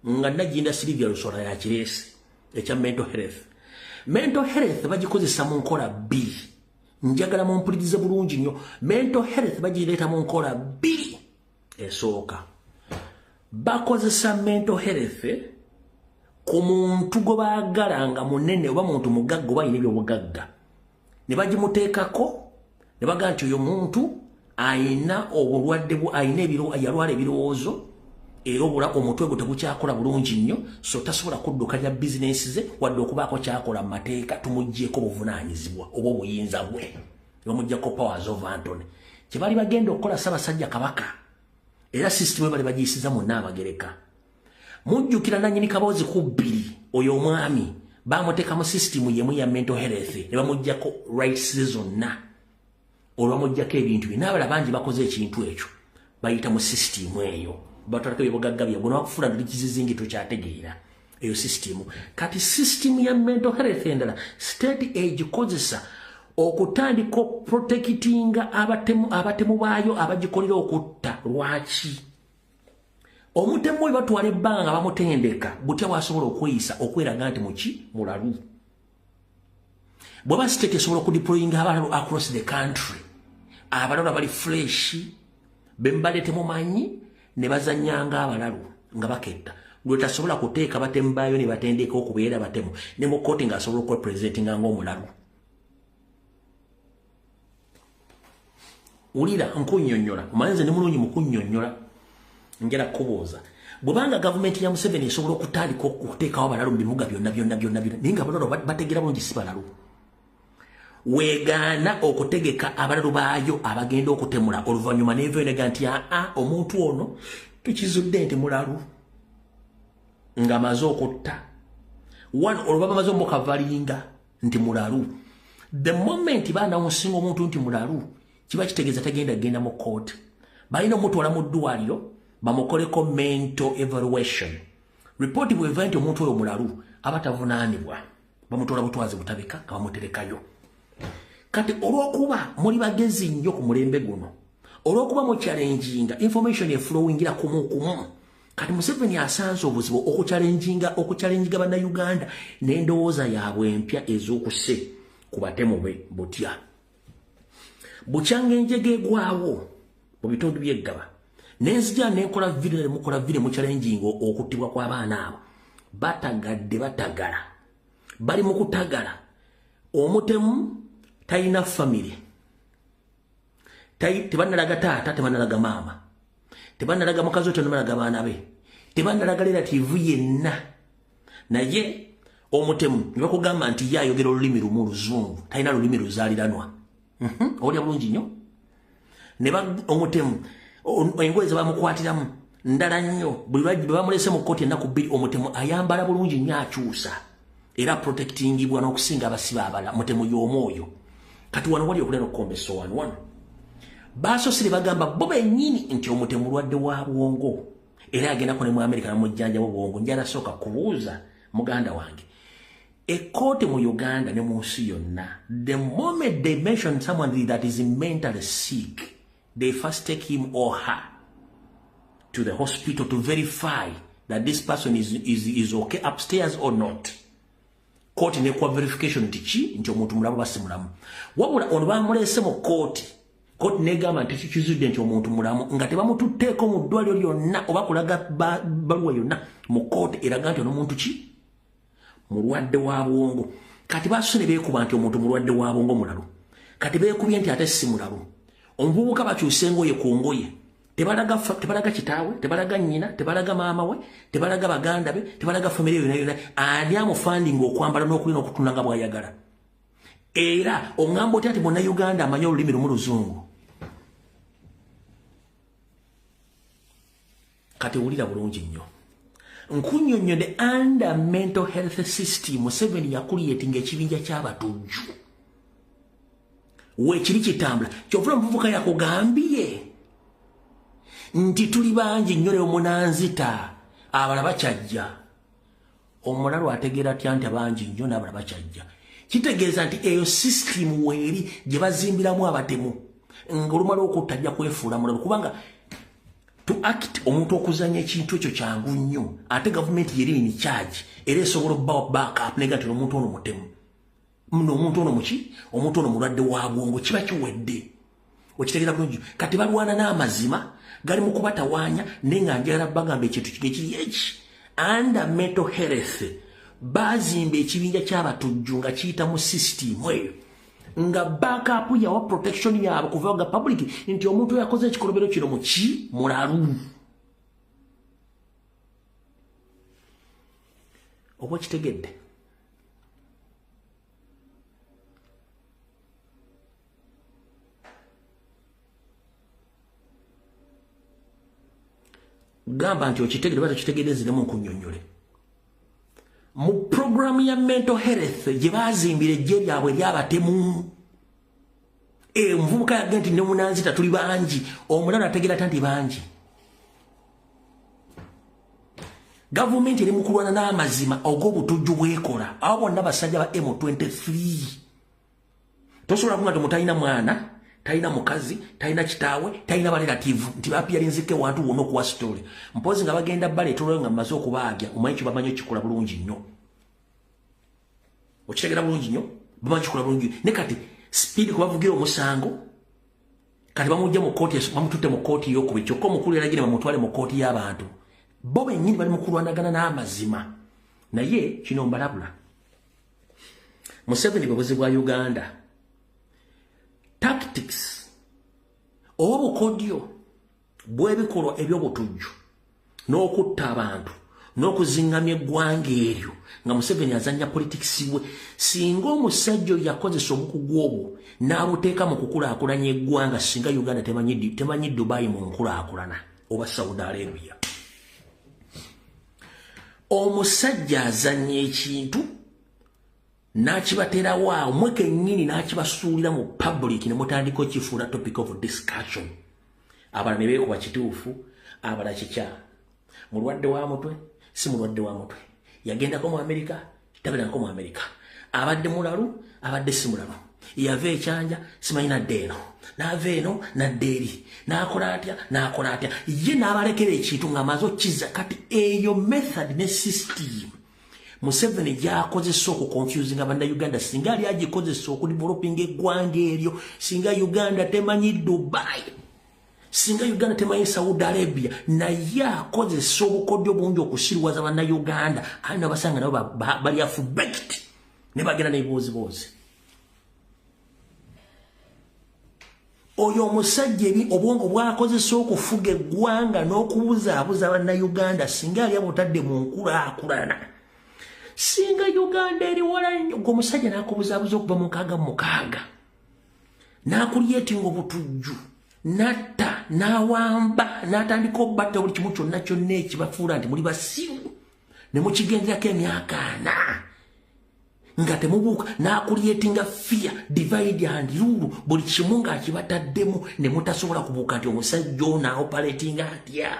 nga Nagginda Sylvia Lusola yakireese ekya mental health bagikozesa mu nkola bbiri njagala mumpulirize bulungi nnyo. Mental health bagireeta mu nkola bbiri. Esooka bakozesa mental health ku muntu gwe baagala nga munene oba muntu mugagga oba alina ebyobugagga ne bagimuteekako ne bagaa nti oyo muntu ayina obulwadde yalwala ebirowoozo era obula omutwe gwe tegukyakola bulungi nnyo so tasobola kuddukanya bizinesi ze wadde okubaako kyakola mu mateeka tumuggyeko obuvunaanyizibwa oba obuyinza bwe ne bamuggyako powers of Antony kye bali bagenda okukola Ssaabasajja Kabaka era system bali bagiyisiza mu Nnaabagereka. Mujjukira nannyini Kaboozi ku 2 oyo omwami baamuteeka mu system yemu ya mental health ne bamuggyako rights zonna olwamuggyako ebintu bye n'abala bangi bakoze ekintu ekyo bayita mu system eyo batwalako ebyobugagga bye bwe nakufuula nduli kizizingi tokyategeera eyo system kati system ya mental health endala state age kozesa okutandika protectinga abatemu baayo abagikolera okutta. Lwaki omutemu we batwala ebbanga bamutendeka butya bwasobola okweyisa okweraga nti mulalu bwe basiteke esobola okudeployinga abalalu across the country abalalu abali fresh bembale temumanyi ne bazanyanga abalalu nga baketta lwe tasobola kuteeka batemu baayo ne batendeka okubeera batemu ne mu kooti ng'asobola okwepresentinga ng'omulalu. Ulira nkunnyonnyola omanze ne mulungi mukunnyonnyola njala kubuuza bwebanga gavumenti ya Museveni esobola okutandika okuteekawo abalalu mu bibuga byonna naye nga abalalu bategeera bulungi si balalu weegaana okutegeka abalalu baayo abagenda okutemula oluvannyuma neevayo nega nti omuntu ono tukizudde nti mulalu ng'amaze okutta olwo bamaze omukavalinga nti mulalu. The moment baanawunsinga omuntu nti mulalu kiba kitegeeza tagenda mu court balina omutwala mu ddwaliro bamukoleko mental evaluation report bweva nti omuntu oyo mulalu aba tavunaanibwa bamutwala butwazi butabika nga bamuterekayo. Kati olw'okuba muli bagezi nnyo ku mulembe guno olw'okuba mu challenginga information eflowingira kumu kati Museveni asanze obuzibu okuchallenginga bana Uganda n'endowooza yaabwe empya ez'okuse ku batemu be butya bukyanga enjege egwawo mu bitundu by'eggaba nenzija nekola video mu challenging okuttibwa kw'abaana abo batagala bali mu kutagala omutemu tayina family tebanalaga taata tebanalaga maama tebanalaga mukazi tebanalaga baana be tebanalaga relative yenna naye omutemu nibakugamba nti yayogera olulimi lumu luzungu tayina lulimi luzaaliranwa olya bulungi nnyo omutemu engoye zebamukwatiramu ndala nnyo buli bamulese mu kkooti ennaku bbiri omutemu ayambala bulungi nnyo akyusa era protectingibwa n'okusinga abasiba abala mutemu y'omwoyo kati wano wali okulera okukombeso wano baasosire bagamba bo bennyini nti omutemu mulwadde wa bwongo era agendako ne mu Amerika namujjanja bwongo njala sooka kubuuza muganda wange ekkooti mu Uganda ne mu nsi yonna the moment they mention someone that is mentally sick they first take him or her to the hospital to verify that this person is okay upstairs or not. Court ne kwa verification nti omuntu mulamu basi mulamu. Wabula ono bamulese mu court negamba nti kizudde nti omuntu mulamu nga tebamututteeko mu ddwaliro lyonna oba kulaga baluwa yonna mu court eraga nti ono muntu ki mulwadde wa bwongo. Kati basule beekuba nti omuntu mulwadde wa bwongo mulalu. Kati beekubye nti ate si mulalu. Omuvubuka bakyuse engoye ku ngoye tebalaga kitaawe tebalaga nnyina tebalaga maama we tebalaga baganda be tebalaga family yonna ani amufandinga okwambala n'okulina okutunda nga bw'ayagala era oŋŋamba oti ati bonna Uganda amanyi olulimi lumu luzungu kati wulira bulungi nnyo nkunnyonnyodde under mental health system Museveni yakuliyetinga ekibinja ky'abatujju weekiri kitambula kyovula omuvubuka yakugambye nti tuli bangi nnyo leo munanzita abala bakyajja omulalu ategeera atya nti abangi nnyo n'abala bakyajja kitegeeza nti eyo system weeri gye bazimbiramu abatemu ng'olumala okuttajja kwefuula mulalu kubanga to act omuntu okuzanya ekintu ekyo kyangu nnyo ate gavumenti yeri in charge era esobola obbawa backup nega nti omuntu ono mutemu muno omuntu ono muki omuntu ono mulwadde wa bwongo kiba kiwedde okitegeera bulungi kati balwana n'amazima gali mu kubatawaanya naye nga njagala bagamba ekintu kiri eki under mental health bazimba ekibinja ky'abatujju nga kiyita mu system eyo nga backup yawa protection yaabwe kuva ga public nti omuntu yakoze ekikolobero kino muki mulalu oba kitegedde gamba nti okitegedde bata kitegeddeziremu nkunnyonnyole mu programu ya mental health gye bazimbira ejje lyabwe lyabatemu omuvubuka yagenda nti ne munanzita tuli bangi omulala ategeera tanti bangi gavumenti eri mu kulwana n'amazima og'obutujju bwekola abo bonna basajja ba M23 tosobola kunga nti mutalina mwana talina mukazi talina kitaawe talina barelative nti bapiyalinzike wantu wonna okuwa story mpozi nga bagenda baleetolwayo nga mmaze okubaagya omanyi kyo bamanyi okikola bulungi nnyo okitegera bulungi nnyo bamanyi kikola bulungi ne kati speed kubavugira omusango kati bamujja mu kooti bamututte mu kooti y'okubiri kyokka omukulu eragire bamutwale mu kooti y'abantu bo bennyini bali mu kulwanagana n'amazima naye kino mbalabula Museveni bwebuzi bwa Uganda tactics obukodyo bw'ebikolwa eby'obutujju n'okutta abantu n'okuzingamya eggwanga eryo nga Museveni azanya politics we singa omusajja yakozesa obukugu obwo n'abuteeka mu kukulaakulanya eggwanga singa Uganda temanyi Dubai mu nkulaakulana oba Saudi Arabia omusajja azanya ekintu nakibaterawo awo mweke nnyini nakibasuulira mu public ne mutandika okifuula topic of discussion abala ne beekuba kituufu abala kikya mulwadde wa mutwe si mulwadde wa mutwe yagendako mu Amerika tabeerako mu Amerika abadde mulalu abadde si mulalu yave ekyanja simanyi nadde eno naava eno nadde eri nakola atya ye n'abalekera ekintu ng'amaze okkiza kati eyo method ne system Museveni gy'akozesa okuconfusinga bannayuganda singa ali agikozesa okudevelopinga eggwanga eryo singa Uganda temanyi Dubai singa Uganda temanyi Saudi Arabia naye akozesa obukodyo bungi okusiriwaza bannayuganda ali nabasanga nabo bali afubeked ne bagenda n'ebibuuziboozi oyo omusajja obwongo bwakozesa okufuga eggwanga n'okubuzaabuza bannayuganda singa ali abutadde mu nkulaakulana singa Uganda eri wala nnyo omusajja n'akubuzaabuza okuva mu 6 n'akulyetinga obutujju natta n'awamba n'atandika obbatta buli kimu kyonna kyonna ekibafuula nti muli basiru ne mukigenderako emyaka 4 nga temubuuka n'akulyetinga fear divide and rule buli kimu ng'akibataddemu ne mutasobola kubuuka nti omusajja ono aoperatinga atya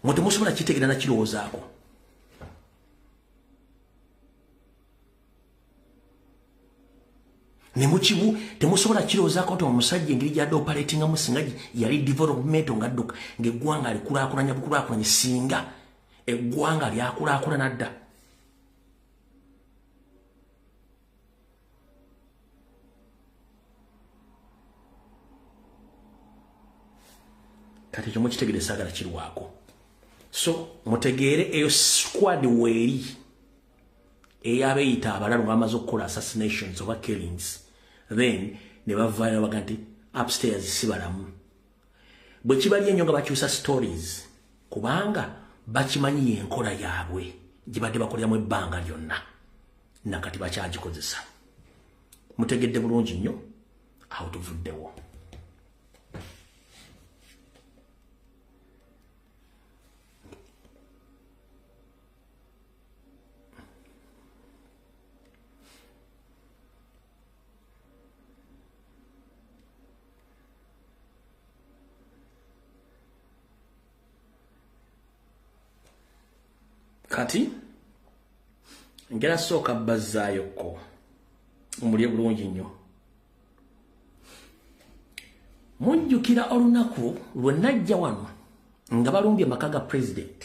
mutemusobola kitegeera nakirowoozaako nemukibu temusobola kirowoozaako nti omusajja engeri gyadde operatingamu singa yali development ngadduka ng'eggwanga alikulaakulanya bukulaakulanye singa eggwanga lyakulaakulana dda kati ekyo mukitegeere saagala kirwako so mutegeere eyo squad weeri eyabeeyita abalalu ng'amaze okukola assassinations oba killings then ne bavaayo baga nti upstairs si balamu bwe kibali ennyo nga bakyusa stories kubanga bakimanyi yenkola yaabwe gye badde bakoleramu ebbanga lyonna nakati bakyagikozesa mutegedde bulungi nnyo awo tuvuddewo kati ngera sooka bazzaayokko mulye bulungi nnyo mujjukira olunaku lwe najja wano nga balumbye amaka ga president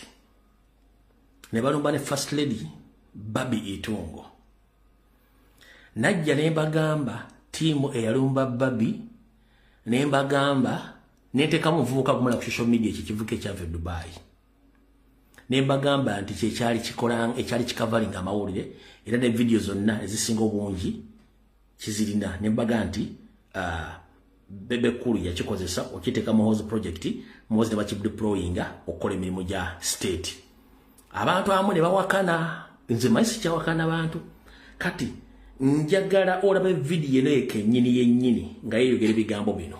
ne balumba ne first lady Babi Itungo najja ne mbagamba tiimu eyalumba Babi ne mbagamba neteekamu muvubuka gumala ku social media ekikivuka ekyava e Dubai nembagamba nti kyekyali kikola ekyali kikavalinga amawulire era ne video zonna ezisinga obungi kizirina nembaga nti bebe kulu yakikozesa okiteeka mu house project muhozi ne bakideployinga okukola emirimu gya state abantu amu ne bawakana nze maisi kyawakana abantu kati njagala olaba video neeke ennyini yennyini nga yeeyogera ebigambo bino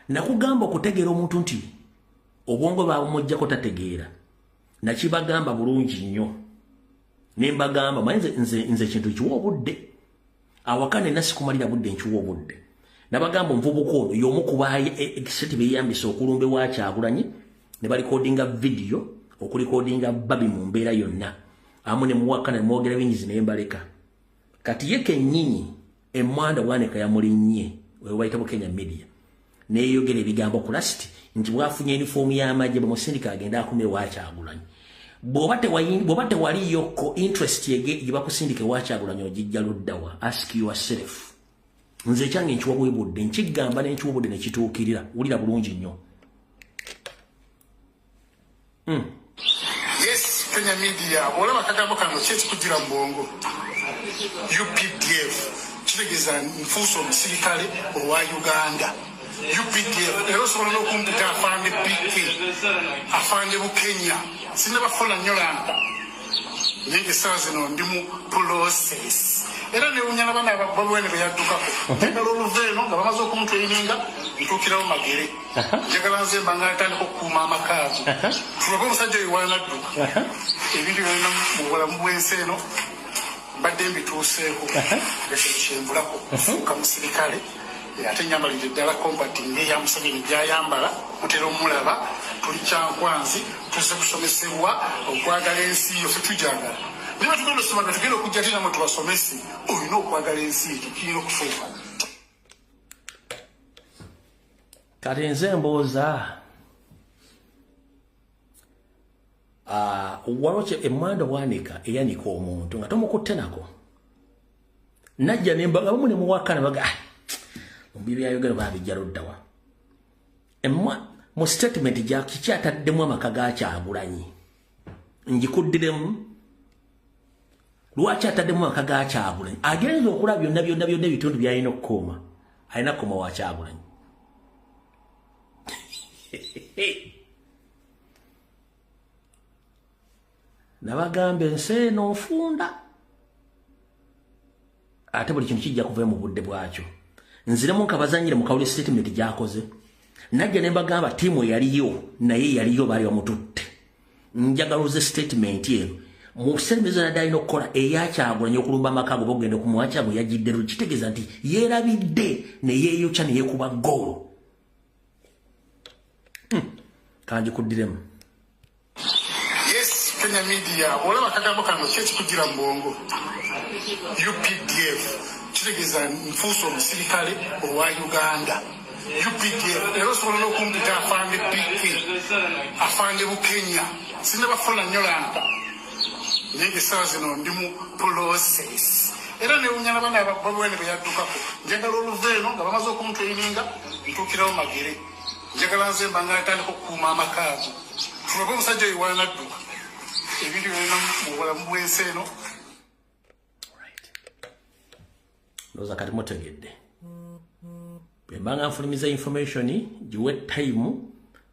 nakugamba okutegeera omuntu nti obwongo bwamujjako tategeera nakibagamba bulungi nnyo nembagamba nze kintu kiwa obudde awakane nasikumalira budde nkiwa obudde nabagamba omuvubuka ono y'omu kubaaye ekiseti beeyambisa okulumba ewakyagulanyi ne balikodinga video okulikodinga Babi mu mbeera yonna amu ne muwakana nemwogera bingizi nembaleka kati ye kennyini emmwanda bwaneka yamulinnye webayita Kenya media neeyogera ebigambo ku lasti nti bwafunye uniform y'amagye bamusindika agenda akumire wakyagulanyi bw'oba tewaliyoko interest gye bakusindika wakyagulanyi ogijja luddawa ask yourself nze ekyange nkiwa bwebudde nkigamba n'enkiwa obudde ne kituukirira wulira bulungi nnyo Yes, Kenya media olaba kagambo kano kyekikugira mu bwongo UPDF kitegeeza nfuusa omusirikale owa Uganda UPDF ero sobola n'okumputa afande PK afande Bukenya sinna bafola nnyo lampa naye essaawa zino ndi mu process era newunyana bana babwene beyaddukako tegala oluveeno nga bamaze okumutweyininga ntuukirawo magere njagala nze mba nga ntandika okukuuma amakaago tulabe omusajja oyo wanadduka ebintu byonna mu bulamu bw'ensi eno mbadde mbituuseeko ekyembulako fuuka musirikale ate nyambalire ddala kombati ng'eya Museveni gy'ayambala mutera omulaba tuli kyankwanzi tuze kusomesebwa okwagala ensi yo fe tujagala niba tugenda osoma tugenda okujja ate namwe tubasomesi olina okwagala ensi ekyo kirina okufuuka kati nze mbooza waliwo emmanda bwanika eyanika omuntu nga tomukutte nako najja nembaga bamu ne muwakana baga mubiri ya Uganda babijja luddawa mu statement ja kikyataddemu amaka ga Kyagulanyi njikuddiremu lwaki ataddemu amaka ga Kyagulanyi agenza okulaba byonna ebitundu byalina okukuuma alina kukuuma wa Kyagulanyi nabagambe ensi eno nfunda ate buli kintu kijja kuva mu budde bwakyo nziremu nkabazanyire mu kawuli statement gyakoze najja ne mbagamba tiimu yaliyo naye yaliyo bali bamututte njagaluze statement eno mu sembezo nadalina okukola eya Kyagulanyi okulumba amaka go bogenda kumwacha go yajidde kitegeeza nti yeerabidde ne yeeyokya ne yeekuba goolo kanji kuddiremu Kenya media olaba kagambo kano kyekikugira mu bwongo UPDF kitegeeza nfuuso omusirikale owa Uganda UPDF era osobola n'okumpita afande PK afande Bukenya sinabafuna nnyo lampa naye essaawa zino ndi mu process era newunyana bana babwene beyaddukako njagala oluva eno nga bamaze okumutweyininga ntuukirawo magere njagala nze mba nga atandika okukuuma amakaago tulabe omusajja oyo wanadduka ebintu byonna mu bulamu bw'ensi eno ndowooza kati mutegedde bwembanga nfulumiza information giwe time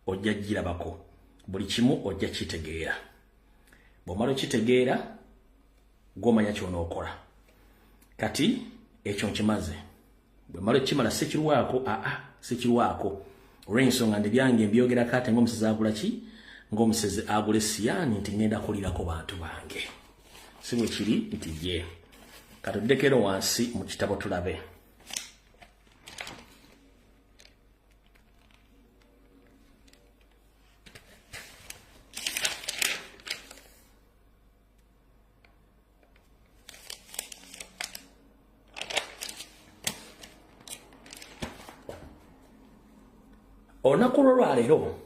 ojja girabako buli kimu ojja kitegeera bw'omala okitegeera gw'omanya ky'onookola kati ekyo nkimaze bw'emala okimala sikirwako olw'ensonga ndi byange mbyogerako ate ng'omusezi agula ki ng'omusezi agula essiyani nti ngenda kulirako bantu bange si bwe kiri nti ye katuddekero wansi mu kitabo tulabe olunaku lwalero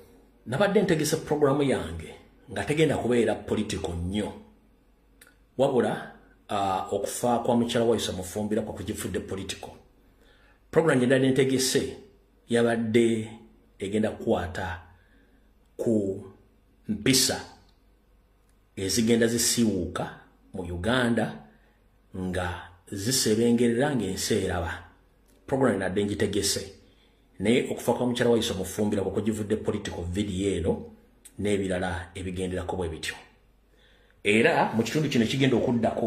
nabadde ntegese programu yange nga tegenda kubeera political nnyo wabula okufa kwa mukyala wayisa mufumbira kwa kugifudde political program gye ntegese yabadde egenda kukwata ku mpisa ezigenda zisiwuuka mu Uganda nga zisebengerera ng'ensi eraba program nadde ngitegese naye okufa kwa mukyala wayisa mufumbira kwa kugifudde political video eno n'ebirala ebigenderako bwe bityo era mu kitundu kino kigenda okuddako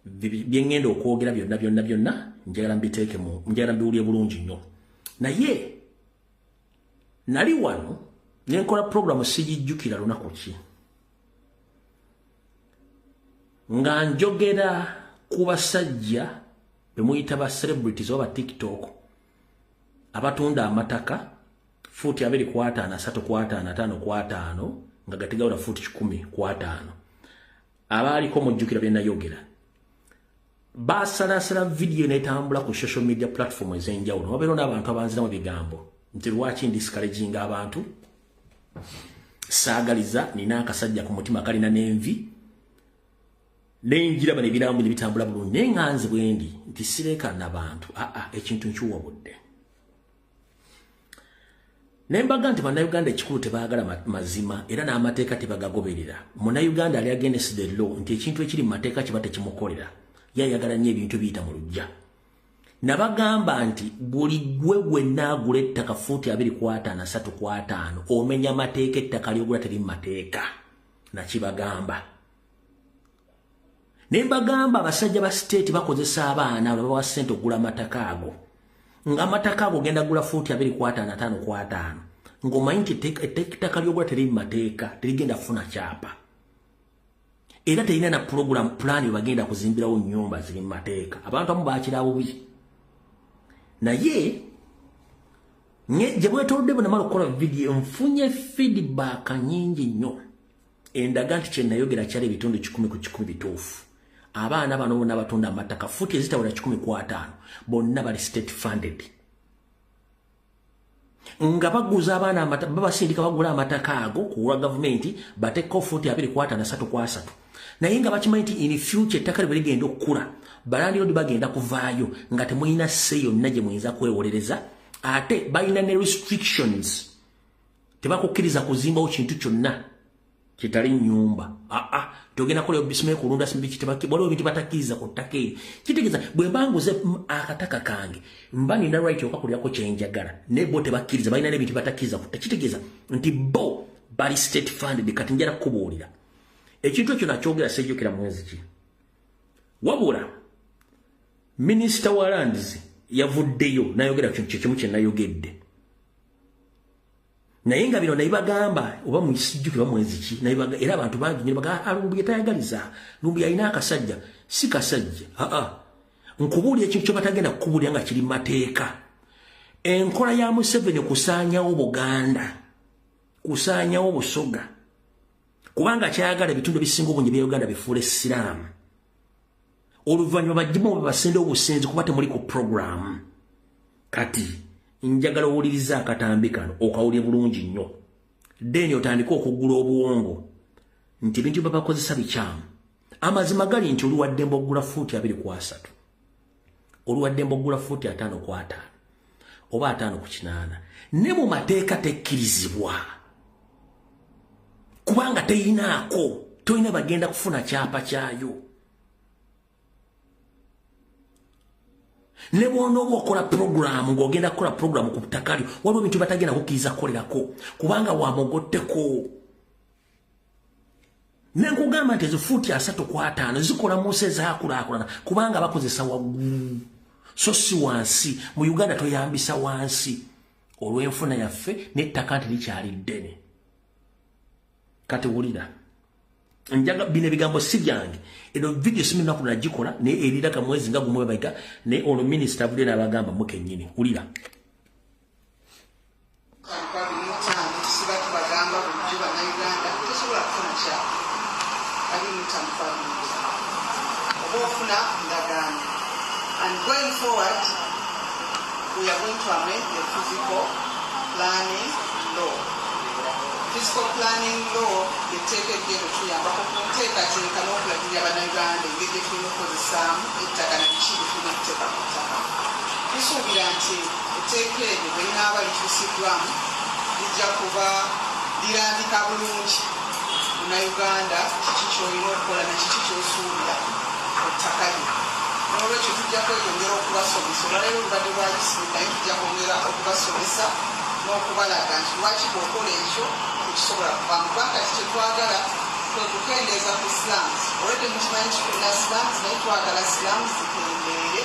byengenda okwogera byonna njagala mbiteekemu njagala mbiwulye bulungi nnyo naye nali wano nenkola programu sigijjukira lunaku ki nga njogera ku basajja bemuyita ba celebrities oba TikTok abatunda amataka futi 2.5 3.5 5.5 nga gatigawula futi 10.5 abaaliko mujjukira bye nayogera basalasala video netambula ku social media platform ez'enjawulo wabeera n'abantu abanziramu bigambo nti lwaki ndiscouraging abantu saagaliza nina akasajja ku mutima kalina n'envi nenjira bane birambu ne bitambula bulungi naye nganze bwendi nti sireekana bantu ekintu nkiwabudde nembaga nti bannayuganda ekikulu tebaagala mazima era n'amateeka tebagagoberera munnayuganda ali against the law nti ekintu ekiri mu mateeka kiba tekimukolera yayagala nnyo ebintu biyita mu lujja nabagamba nti buli gwe gwenna agula ettaka fuuti 2.5 3.5 omenya mateeka ettaka lyogula teri mu mateeka nakibagamba nembagamba abasajja ba state bakozesa abaana babawa ssente okugula amataka ago nga amataka ago genda gula fuuti 2.5 5.5 ng'omanyi nti ettaka lyogula teri mu mateeka terigenda kufuna kyapa era terina na program plan bagenda kuzimbirawo nyumba ziri mu mateeka abantu amu baakira bubi naye gye bwetolodde bunamala okukola video nfunye feedback nyingi nnyo endaga nti kye nayogera kyali ebitundu 10 ku 10 bituufu abaana bano bonna abatunda amataka futi ezitawera 10.5 bonna bali state funded nga baguza abaana babasindika bagula amataka ago kuwa gavumenti bateko futi 2.5 na 3.3 naye nga bakimanyi nti in future ettaka libwe ligenda okukula balandiro bagenda kuvaayo nga temulina seyo nnaje muyinza kwewolereza ate balina ne restrictions tebakukkiriza kuzimbawo kintu kyonna kitali nyumba togenda kola bisime kulunda simbiki tebaki bolo bintu batakiza ku ttaka kitegeza bwe mbanguze akataka kange mbani na right okakulyako kyenjagala ne bo tebakkiriza balina ne bintu batakiza ku kitegeza nti bo bali state funded kati njala kubuulira ekintu ekyo nakyogera sejjukira mwezi ki wabula minister wa lands yavuddeyo nayogera kimu kye nayogedde naye nga bino nayibagamba oba muyisijjukira mwezi ki nayibaga era abantu bangi nyo baga alumbi yatayagaliza lumbi alina akasajja si kasajja nkubuulira ekintu kyo batagenda kukubuulira nga kiri mateeka enkola ya Museveni kusaanyawo Buganda kusaanyawo Busoga kubanga kyayagala ebitundu ebisinga obungi bya Uganda bifuula essiraamu oluvannyuma bajjimu basende obusenzi kuba temuli ku program kati njagala owuliriza akatambi kano okawulye bulungi nnyo deni otandika okugula obuwongo nti bintu babakozesa bikyamu amazima gali nti oluwadde mbogula fuuti 2.3 oluwadde mbogula fuuti 5.5 oba 5.8 ne mu mateeka tekkirizibwa kubanga teyinaako toyina bagenda kufuna kyapa kyayo ne bwonoba okola program ng'ogenda kukola program ku butaka lyo waliwo bintu batagenda kukkiriza kukolerako kubanga wamogotteko ne nkugamba nti ezo fuuti 3.5 zikola Mose zaakulaakulana kubanga bakozesa waggulu so si wansi mu Uganda toyambisa wansi olw'enfuna yaffe n'ettaka nti likyali ddene kati wulira njaga bine bigambo si byange eno video simina kuna jikola ne erira ka mwezi nga gumwe baika ne ono minister bude nabagamba muke nyini ulira and going forward we are going to amend the physical planning law. Physical planning law eteekeddwa okuyamba okuteekateeka n'okulagirira bannayuganda engeri tulina okukozesaamu ettaka na biki tulina okuteeka ku ttaka. Tusuubira nti etteeka eryo bwe linaaba lituusiddwamu lijja kuba lirambika bulungi munnayuganda kiki ky'olina okukola na kiki ky'osuubira ku ttaka lyo. N'olwekyo tujja kweyongera okubasomesa olwaleero olubadde lwa Easter naye tujja kwongera okubasomesa n'okubalaga nti lwaki bw'okola ekyo kisobola kuva mu kubanga kyetwagala kwe kukendeeza ku slums. Olwedde mukimanyi tulina slums naye twagala slums zikendeere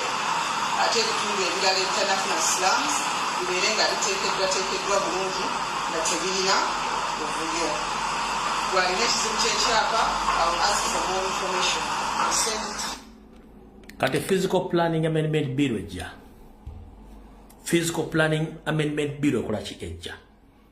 ate ebitundu ebirala ebitanafuna slums bibeere nga biteekeddwa bulungi nga tebirina buvuyo. Gwalina ekizibu ky'ekyapa I'll ask for more information. Kati physical planning amendment bill ejja physical planning amendment bill ekola ki ejja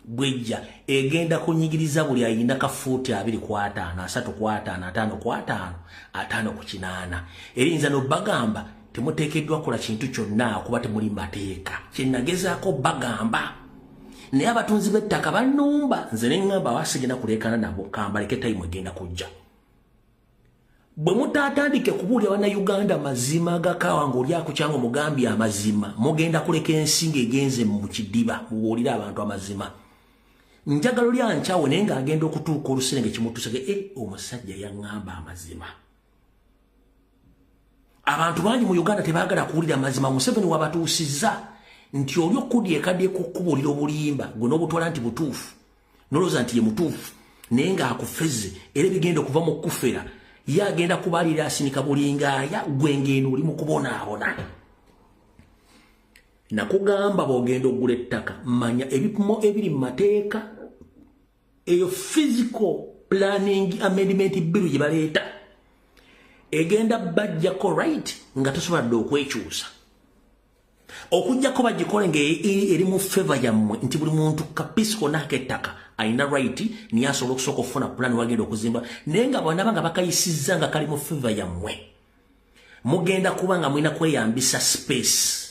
bwejja egenda kunyigiriza buli ayina ka fuuti 2.5 3.5 5.5 5.8 erinza no bagamba temuteekeddwa kola kintu kyonna kuba temuli mateeka kyennagezaako bagamba naye abatunzi b'ettaka bannumba nze ne ngamba wasigenda kuleekana nabo kambaleke tayimu egenda kujja bwe mutaatandike kubuulira bannayuganda mazima agakaawa ng'olyako kyangwa mugambye amazima mugenda kuleka ensinga egenze mu kidiba mubuulire abantu amazima njagalo lyankyawe naye ng'agenda okutuuka oluserenge kimutusege omusajja yaŋŋamba amazima. Abantu bangi mu Uganda tebaagala kuwulira amazima. Museveni wabatuusizza nti oli okudyekadde kukubuulira obulimba gwe n'obutwala nti butuufu nolowooza nti ye mutuufu naye ng'akufeze era bigenda okuva mu kufera ye agenda kubalira asinika bulingaaya gwe ngendo oli mu kubonaabona. Nakugamba bw'ogenda oggula ettaka manya ebipimo ebiri mu mateeka eyo physical planning amendment bill gye baleeta egenda bajjako right nga tosobola okwekyusa okujjako bagikole ng'eri mu favor yammwe nti buli muntu kapisi konna ak'ettaka alina right niye asobola okusooka okufuna pulani wagenda okuzimba naye nga bonna nga bakayisizza nga kali mu favor yammwe mugenda kuba nga mulina kweyambisa space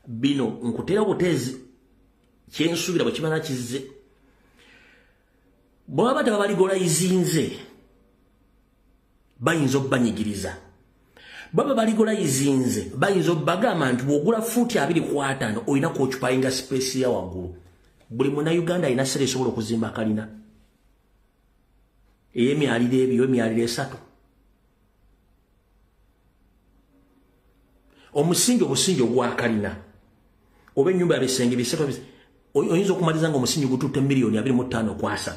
bino nkutera buteezi kyensuubira bwe kimala kizze bw'aba tebabaligolayizinze bayinza obbanyigiriza baba baligolayizinze bayinza obbagamba nti bw'ogula fuuti 2.5 olina kwocupayinga space ya waggulu buli munnayuganda alina sera esobola okuzimba akalina ey'emyaliro ebyo emyaliro 3 obusingi ogwakalina oba ennyumba yabisenge bisatu oyinza okumaliza nga omusingi gututte $2.5 kwa 3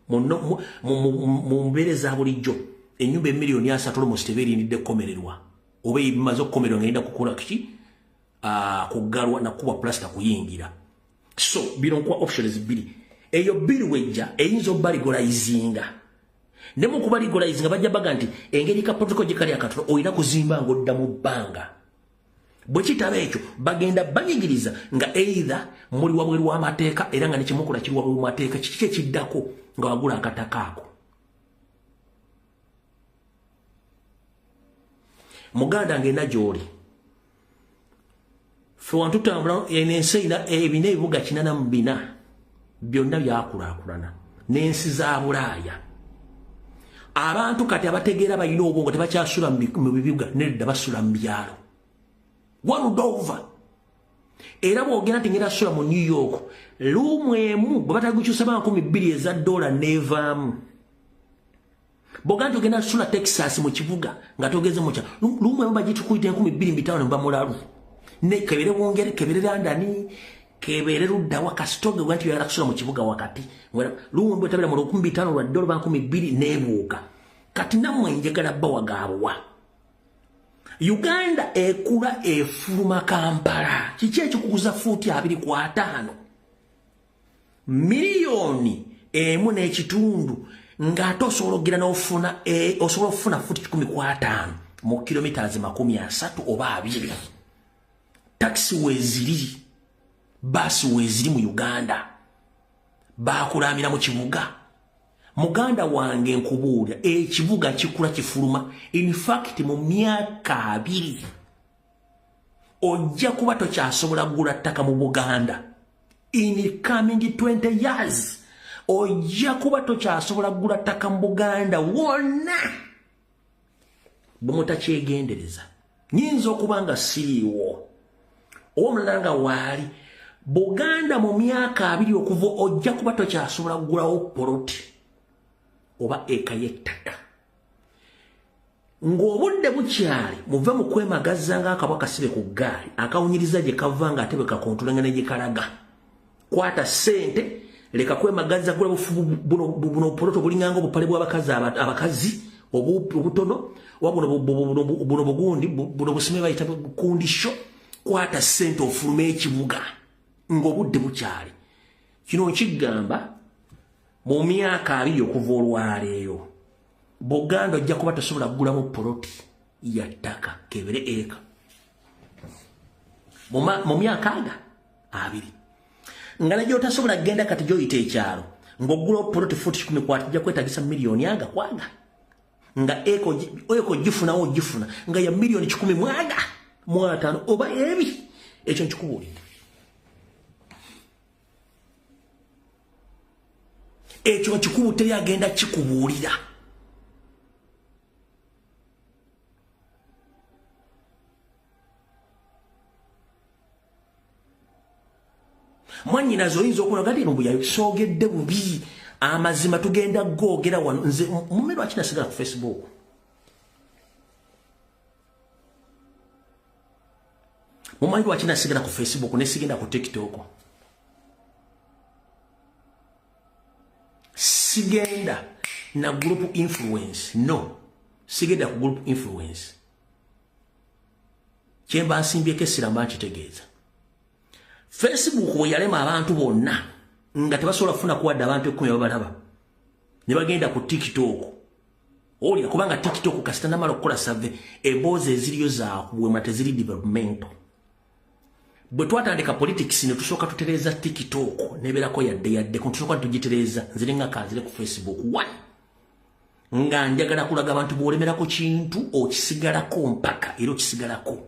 mu mbeera za bulijjo enyumba $3 almost tebeerindidde kukomererwa oba ebimaze okukomererwa nga yinda kukola kiki kuggalwa nakuba plasita kuyingira so bino nkuwa options 2 eyo bbiri wejja eyinza obbaligolayizinga ne mu kubaligorayizinga bajja baga nti engeri ka protocol gikali akatono olina kuzimba ng'odda mu bbanga bwe kitaba ekyo bagenda banyigiriza nga either muli wabweru w'amateeka era nga nekimukola kiri wabweru w'amateeka kiki ekiddako nga wagula akataka ako muganda ngenda gy'oli fe wantu tutambula ensi eyina ebina ebibuga 84 byonna byakulaakulana n'ensi za Bulaaya abantu kati abategeera balina obwongo tebakyasula mu bibuga nedda basula mu byalo world over era bwogenda tingera sula mu New York luumu emu bwe batagukyusa $200 eza dola nevaamu bwogenda togenda sula Texas mu kibuga nga togeze mu kya luumu emu bagitukuyita $2,500 ne bamulalu ne kebere bwongere kebere London kebere luddawa kasitoge wanti yala kusula mu kibuga wakati luumu bwe tabira mu $500 lwa dola $200 nebuuka kati namwe njagala bawagaabwa Uganda ekula efuluma Kampala kiki ekikuguza fuuti 2.5 miliyoni emu n'ekitundu ng'ate osobola ogira n'ofuna osobola okufuna fuuti 15 mu kilometers 30 oba 2 taxi weziri basi weziri mu Uganda bakulamira mu kibuga muganda wange nkubuulya ekibuga kikula kifuluma in fact mu myaka 2 ojja kuba tokyasobola kugula ttaka mu Buganda in coming 20 years ojja kuba tokyasobola kugula ttaka mu Buganda wonna bumutakyegendereza nyinza okuba nga siriiwo omulala nga waali Buganda mu myaka 2 okuva ojja kuba tokyasobola kugulawo poloti oba eka yettaka ng'obudde bukyali muve mu kwemagaza ng'akabwa kasibe ku ggaali akawunyiriza gye kava nga ate bwe kakontulanga ne gye kalaga kwata ssente leka kwemagaza gula buno poloto bulinganga obupale bw'abakazi obutono oba buno bugundi buno busime bayita bukundisho kwata ssente ofulume ekibuga ng'obudde bukyali kino nkigamba mu myaka 2 okuva olwaleero Buganda ojja kuba tosobola kugulamu poloti ya ttaka kebere eka mu myaka 2 nga najjo tasobola genda kati gyoyita ekyalo ng'ogula poloti fuuti 10 kwatijja kwetagisa miliyoni kwaga nga eko gifunawo gifuna nga ya miliyoni 10 mwatano oba ebi ekyo nkikubuulira ekyo kikubu teri agenda kikubuulira mwanyinazo oyinza okunoga ndi mbuya soogedde bubi amazima tugenda googera wano nze mume lwaki nasigala ku Facebook mumanyi lwaki nasigala ku Facebook nesigenda ku TikTok sigenda na group influence no sigenda ku group influence kyemba nsimbyeko essira kitegeeza Facebook we yalema abantu bonna nga tebasobola kufuna kuwadde abantu 10 babalaba ne bagenda ku TikTok Oli kubanga TikTok kasita namala okukola survey emboozi eziriyo zaakubwema teziri developmental. Bwe twatandika politics ne tusooka tutereza TikTok nebeerako yadde tusooka tugitereza nzire nga kanzire ku Facebook 1 nga njagala kulaga abantu bwolemerako kintu okisigalako mpaka era okisigalako.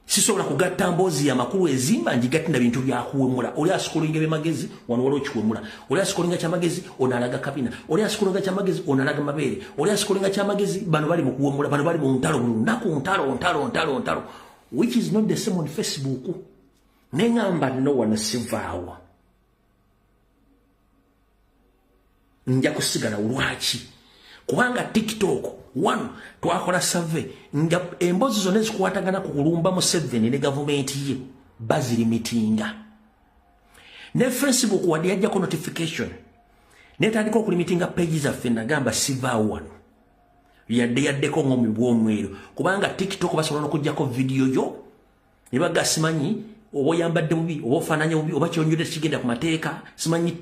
Sisobola kugatta mboozi ya makulu ezimba njigatinda bintu byakuwemula. Oli asikolinga bemagezi wano waliwo kiwemula. Oli asikolinga kyamagezi onalaga kabina. Oli asikolinga kyamagezi onalaga mabeere. Oli asikolinga kyamagezi bano bali mu kuwemula, bano bali mu ntalo lunaku ntalo. Which is not the same on Facebook. Nengamba no one sivaawa. Nja kusigala lwaki. Kubanga TikTok one twakola survey nga embozi zonna zikwatagana ku kulumba mu 7 ne government ye baziri meetinga. Ne Facebook wadi yajja ko notification. Netandika okulimitinga pages affe nagamba sivaawa wano. Yadde ko ngomi bwomwero kubanga TikTok basobola okujjako video yo nibaga simanyi obo yambadde bubi obo fananya bubi oba kyonyude kigenda ku mateeka simanyi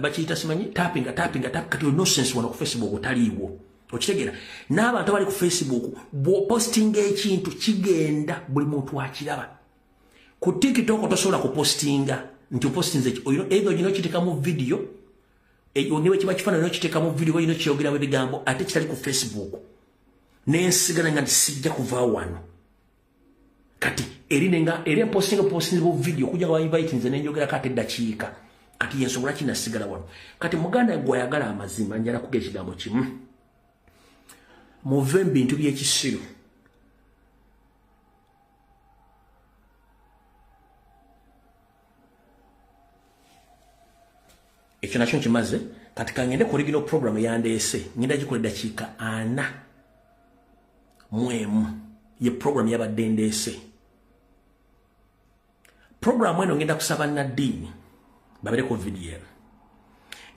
bakiyita simanyi tapping kati no sense wano ku Facebook otaliwo okitegera n'abantu abali ku Facebook bo posting ekintu kigenda buli muntu akiraba ku TikTok tosobola ku postinga nti postinze either gino kiteka mu video niwe kiba kifaananyi n'okiteeka mu video ino kyogeramu ebigambo ate kitali ku Facebook n'ensigala nga sijja kuva wano kati eri posting bu video kujja nga invite nze n'enjogera kati eddakiika kati yensobola kinasigala wano kati muganda gwe ayagala amazima njala kuga ekigambo kimu muve mu bintu by'ekisiru ekyo nakyo kimaze kati kangende ku original program yandeese ngenda gikola eddakiika 4 ye program yabadde ndeese. Program eno ngenda kusaba Nadine babere ku video eno.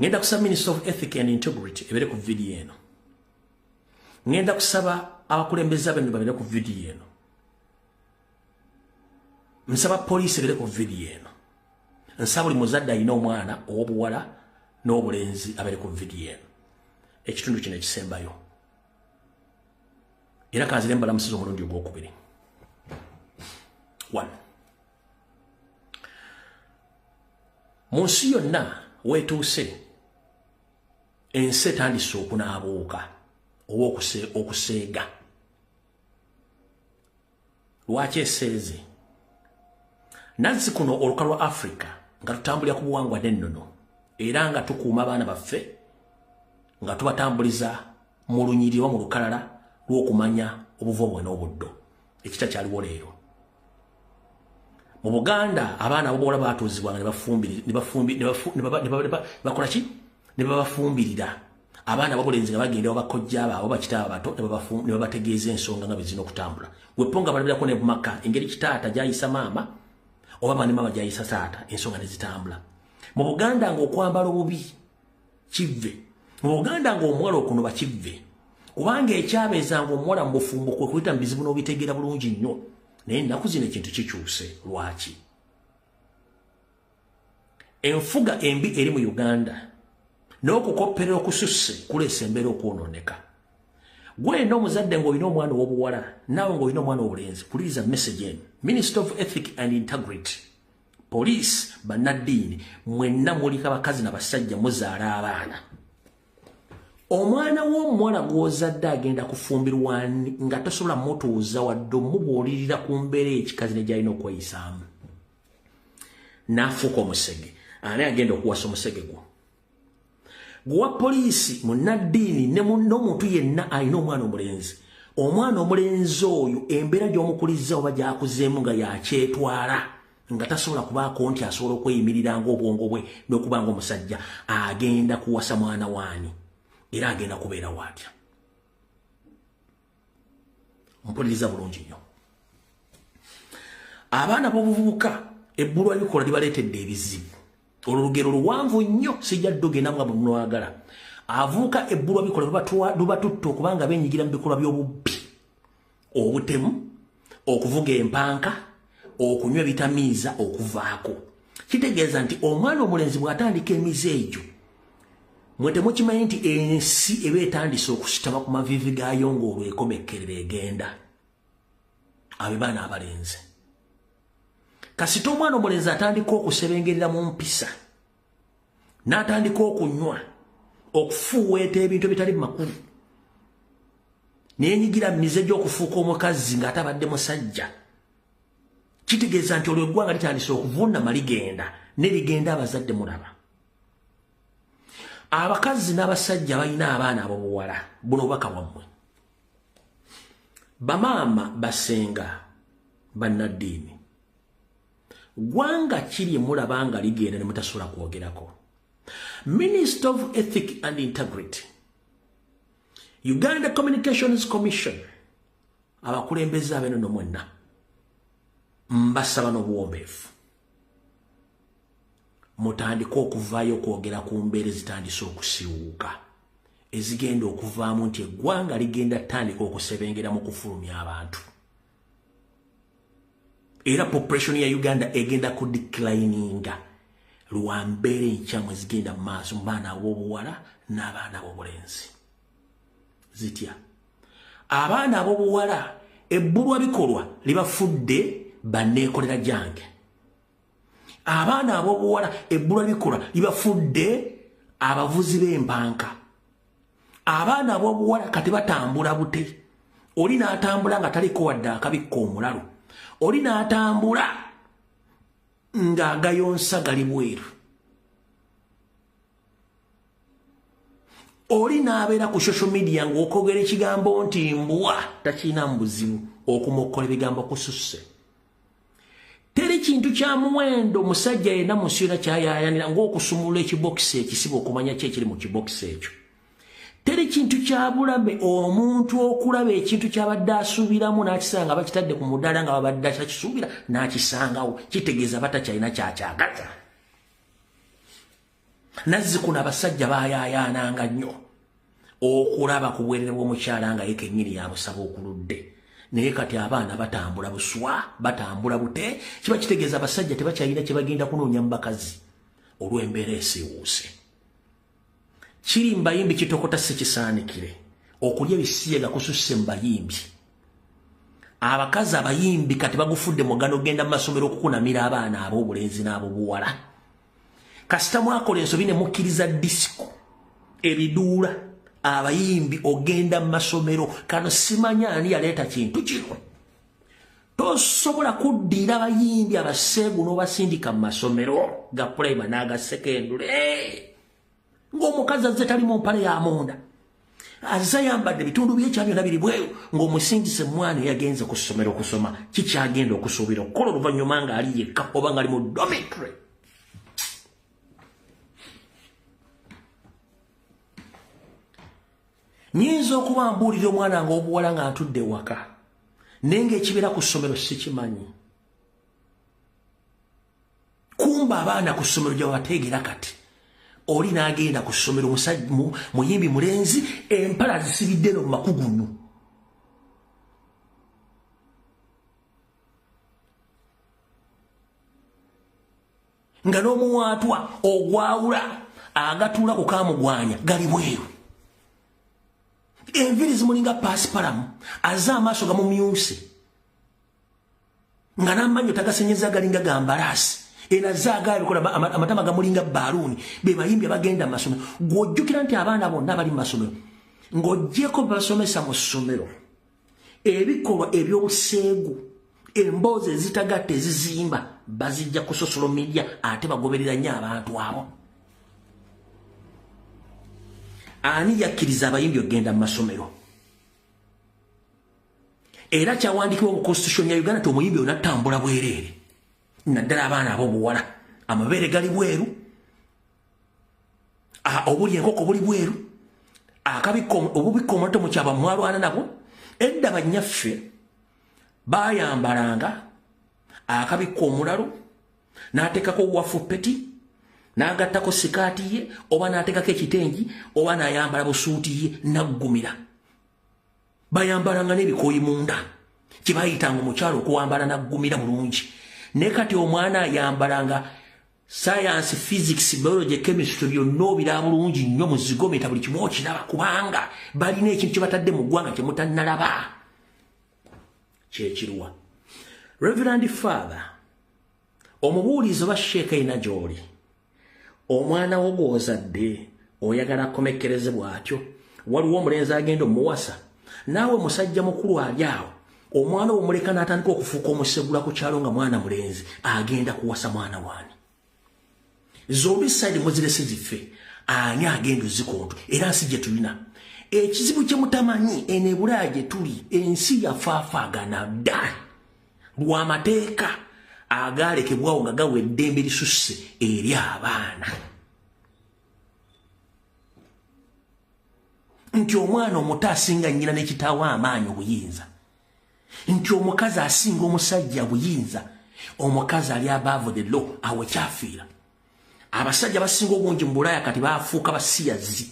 Ngenda kusaba Minister of Ethics and Integrity ebere ku video eno. Ngenda kusaba abakulembeze abenu babere ku video eno. Nsaba police ebere ku video eno. Nsaba buli muzadde alina omwana ow'obuwala n'obulenzi abere ku video eno. Ekitundu kino ekisembayo. Era kanzire mbalamusiza omulundi ogwokubiri. 1. Munsi yonna wetuuse ensi etandise okunaabuuka oba okuseega. Lwaki eseeze? Nazzi kuno oluka lwa Africa nga tutambulira ku buwangwa n'ennono era nga tukuuma abaana baffe nga tubatambuliza mu lunyiriri oba mu lukalala lw'okumanya obuvo bwe n'obuddo ekita kyaliwo leero. Mu Buganda abaana abobuwala batuuzibwanga ne babafumbirira abaana abobulenzi nga bagenda bakojja baabo bakitaaba bato ne babategeeza ensonga nga bezina okutambula. Weponga balabirako ne bumaka engeri kitaata gyayisa maama oba mani maama gyayisa taata ensonga ne zitambula. Mu Buganda ng'okwambala obubi kivve. Mu Buganda ng'omuwala okunoba kivve. Kubanga ekyabeezanga omuwala mu bufumbo kwe kuyita mu bizibu n'obitegeera bulungi nnyo. Naye ennaku zino ekintu kikyuse. Lwaki? Enfuga embi eri mu Uganda n'okukopperera okususse kuleesa embeera okwonooneka. Gwena omuzadde ng'olina omwana ow'obuwala naawe ng'olina omwana ow'obulenzi puliriza message eno. Minister of Ethics and Integrity, Police, bannaddiini, mwenna muliko abakazi n'abasajja muzaala abaana. Omwana w'omuwala gw'ozadde agenda kufumbirwa nga tosobola mutuuza wadde omubuulirira ku mbeera ekikazi ne gy'alina okweyisaamu. N'afuuka omusege. Ani agenda okuwasa omusege gwo? Gwa poliisi munnaddiini n'omuntu yenna alina omwana omulenzi. Omwana omulenzi oyo embeera gy'omukulizza oba gy'akuzeemu nga yakyetwala nga tasobola kubaako nti asobola okweyimirira ng'obwongo bwe n'okuba ng'omusajja agenda kuwasa mwana waani. Era agenda kubeera watya. Mpuliriza bulungi nnyo. Abaana b'obuvubuka ebbulwa likola libaleetedde ebizibu. Olugero luwanvu nnyo sijja ddogenda nga bunwagala. Avuuka ebbulwa bikola lubatutta okubanga beenyigira mu bikolwa by'obubbi. Obutemu, okuvuga empanka, okunywa ebitamiiza okuvaako. Kitegeeza nti omwana omulenzi bw'atandika emize egyo mwete mukimanyi nti ensi eba etandise okusitama ku mavivi gaayo ng'olwekomekkerera egenda abo baana abalenzi kasita omwana omulenzi atandika okusebengerera mu mpisa n'atandika okunywa okufuuweeta ebintu ebitali makulu n'enyigira mize gy'okufuuka omukazi ng'atabadde musajja kitegeeza nti olwo eggwanga litandise okuvuunama ligenda ne ligenda abazadde mulaba abakazi n'abasajja balina abaana ab'obuwala buno obubaka bwammwe bamaama basenga bannaddiini gwanga kiri mulaba nga ligenda ne mutasobola kwogerako Minister of Ethics and Integrity Uganda Communications Commission abakulembeze ab'ennono mwenna mbasaba n'obuwombeefu mutandika okuvaayo okwogera ku mbeera ezitandise okusiwuuka ezigenda okuvaamu nti eggwanga ligenda tandika okusebengera mu kufulumya abantu era population ya Uganda egenda ku declininga lwa mbeera enkyamu ezigenda mu maaso mu baana ab'obuwala n'abaana ab'obulenzi zitya abaana ab'obuwala ebbulwa bikolwa libafudde banneekolera gyange abaana ab'obuwala ebbulwa bikolwa libafudde abavuzi b'empanka abaana ab'obuwala kati batambula bute oli n'atambula nga taliko wadde akabikka omulalu oli n'atambula ng'agayonsa gali bweru oli n'abeera ku social media ng'okwogera ekigambo nti mbwa takirina mu buzibu okumokkola ebigambo kususse teri kintu kya muwendo musajja yenna mu nsi yonna kyayaayanira ng'okusumulula ekibokisi ekisiba okumanya ki ekiri mu kibokisi ekyo teri kintu kya bulabe omuntu okulaba ekintu kyabadde asuubiramu n'akisanga bakitadde ku mudaala nga babadde akisuubira n'akisangawo kitegeeza batakyalina kyakyagaza nazzikuno abasajja baayaayaananga nnyo okulaba ku bwerere bw'omukyala nga ye kennyini yabusaba okuludde naye kati abaana batambula buswa batambula bute kiba kitegeeza abasajja tebakyalina kye bagenda kunoonya mu bakazi olw'embeera esiiwuuse kiri mbayimbi kitokota sekisaanikire okulya ebisiyaga kususse mu bayimbi abakazi abayimbi kati bagufudde mugano genda mu masomero okukunamira abaana ab'obulenzi n'ab'obuwala kasita mwakola ensobi ne mukkiriza disiko ebiduula abayimbi ogenda mu masomero kano simanya ani yaleeta kintu kino tosobola kuddiira abayimbi abaseegu n'obasindika mu masomero ga purayima n'aga sekendule ng'omukazi azze tali mu mpale ya munda azze ayambadde ebitundu byekyabyo byonna biri bweru ng'omusingise mwana eyagenze ku ssomero okusoma kikyagenda okusuubira okukola oluvannyuma ng'ali yekka oba ng'ali mu dormitory nyinza okuba mbuulira omwana ng'obuwala nga ntudde waka naye ng'ekibeera ku ssomero sikimanyi kumba abaana ku ssomero gye babateegera kati oli n'agenda ku ssomero muyimbi mulenzi empala zisibidde no mu makugunu nga n'omuwaatwa ogwawula agatuula ku kaamugwanya gali bweru enviri zimulinga pasipalamu azze amaaso gamumyuse nga n'amanyo tagasenyeza galinga gambalaasi enaze agabikola amatama gamulinga baluuni be bayimbi abagenda mu masomero ng'ojjukira nti abaana bonna bali mu masomero ng'oggyeko basomesa mu ssomero ebikolwa eby'obuseegu emboozi ezitagatta ezizimba bazijja ku social media ate bagoberera nnyo abantu abo ani yakkiriza abayimbi okgenda mu masomero era kyawandiikibwa mu constitution ya Uganda ti omuyimbi onatambula bwereere naddala abaana ab'obuwala amabeere gali bweru obuli enkoko buli bweru obubikka omuto mu kyaba mwalwana nabo edda bannyaffe bayambalanga akabikka omulalu n'ateekako wafupeti n'agattako sikaati ye oba n'ateekako ekitengi oba n'ayambala busuuti ye naggumira bayambalanga n'ebikooyi munda kye bayitanga omukyalo okuwambala naggumira bulungi naye kati omwana ayambalanga science, physics, biology, chemistry byonna obiraba bulungi nnyo muzigometa buli kimu okiraba kubanga balina ekintu kye batadde mu ggwanga kye mutannalaba kyekiruwa. Reverend Father omubuulizi oba Sheikh ayina gy'oli omwana wo gw'ozadde oyagala akomekkereze bw'atyo waliwo omulenzi agenda omuwasa naawe musajja mukulu ali awo omwana wo muleka n'atandika okufuuka omusegula ku kyalo nga mwana mulenzi agenda kuwasa mwana waani. Zombi side muzirese ziffe ani agenda ozikonto era nsi gye tulina ekizibu kye mutamanyi ene Bulaya gye tuli ensi yafaafaagana dda lw'amateeka agaalekebwawo nga gawa eddembe lisusse eri abaana nti omwana omuto asinga nnyina n'ekitaawo amaanyi obuyinza nti omukazi asinga omusajja buyinza omukazi ali above the law awo kyafiira. Abasajja basinga obungi mu Bulaya kati baafuuka basiyazi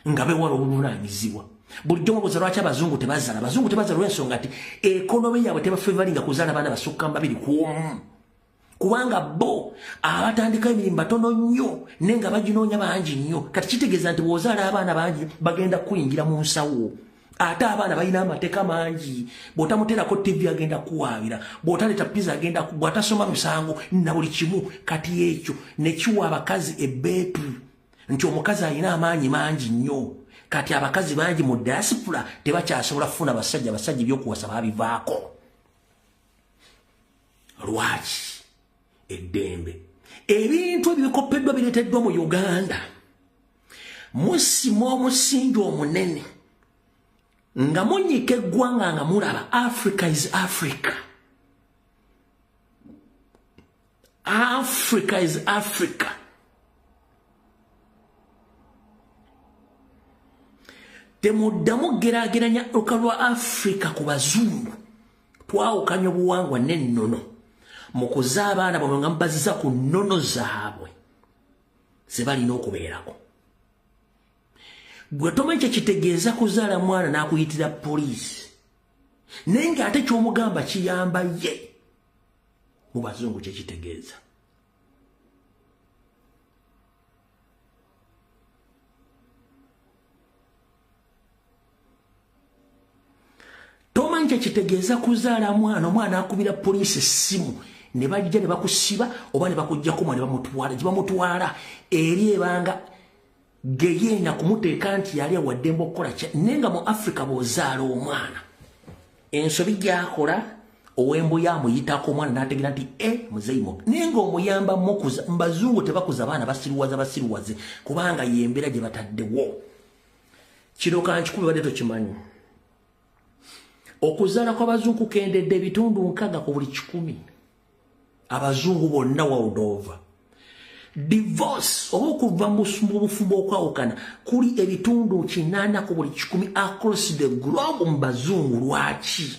nga bewala obuvunaanyizibwa. Bulijjo mubuuza lwaki abazungu tebazaala lw'ensonga nti ekonomi yaabwe tebafevalinga kuzaala baana basukka mu 2 ku 1 kubanga bo abatandika emirimu batono nnyo naye nga baginoonya bangi nnyo. Kati kitegeeza nti bw'ozaala abaana bangi bagenda kuyingira mu nsawo ate abaana balina amateeka mangi bw'otamuteerako TV agenda kuwaabira bw'otaleeta pizza agenda bw'atasoma misango na buli kimu. Kati ekyo ne kiwa abakazi ebbeetu nti omukazi alina amaanyi mangi nnyo. Kati abakazi bangi mu diaspora tebakyasobola kufuna abasajja ebyokuwasa baabivaako. Lwaki? Eddembe. Ebintu ebikopeddwa bireeteddwa mu Uganda musima omusingi omunene nga munyika eggwanga nga mulaba Africa is Africa. Africa is Africa. Temuddamu geraageranya luka lwa Africa ku bazungu twawukanya obuwangwa n'ennono mu kuza abaana bano nga mubaziza ku nnono zaabwe ze balina okubeerako. Gwe tomanyi kye kitegeeza kuzaala mwana n'akuyitira poliisi naye ng'ate ky'omugamba kiyamba ye mu bazungu kye kitegeeza. Tomanyi kye kitegeeza kuzaala mwana omwana akubira poliisi essimu ne bajja ne bakusiba oba ne bakuggyako mwana ne bamutwala gye bamutwala eri ebanga geyenda kumuteeka nti yali awaddembe okukola kya naye nga mu Africa bw'ozaala omwana ensobi gy'akola ow'embuya amuyitako omwana n'ategeera nti muzeeyimo naye ng'omuyamba mukuza mbazungu tebakuza abaana basiruwaze kubanga yembeera gye bataddewo. Kino kankikubi badde tokimanyi okuzaala kw'abazungu kukendedde ebitundu 6 ku buli 100 abazungu bonna world over. Divorce oba okuva mu bufumbo okwawukana kuli ebitundu 8 ku buli 100 across the globe mu bazungu. Lwaki?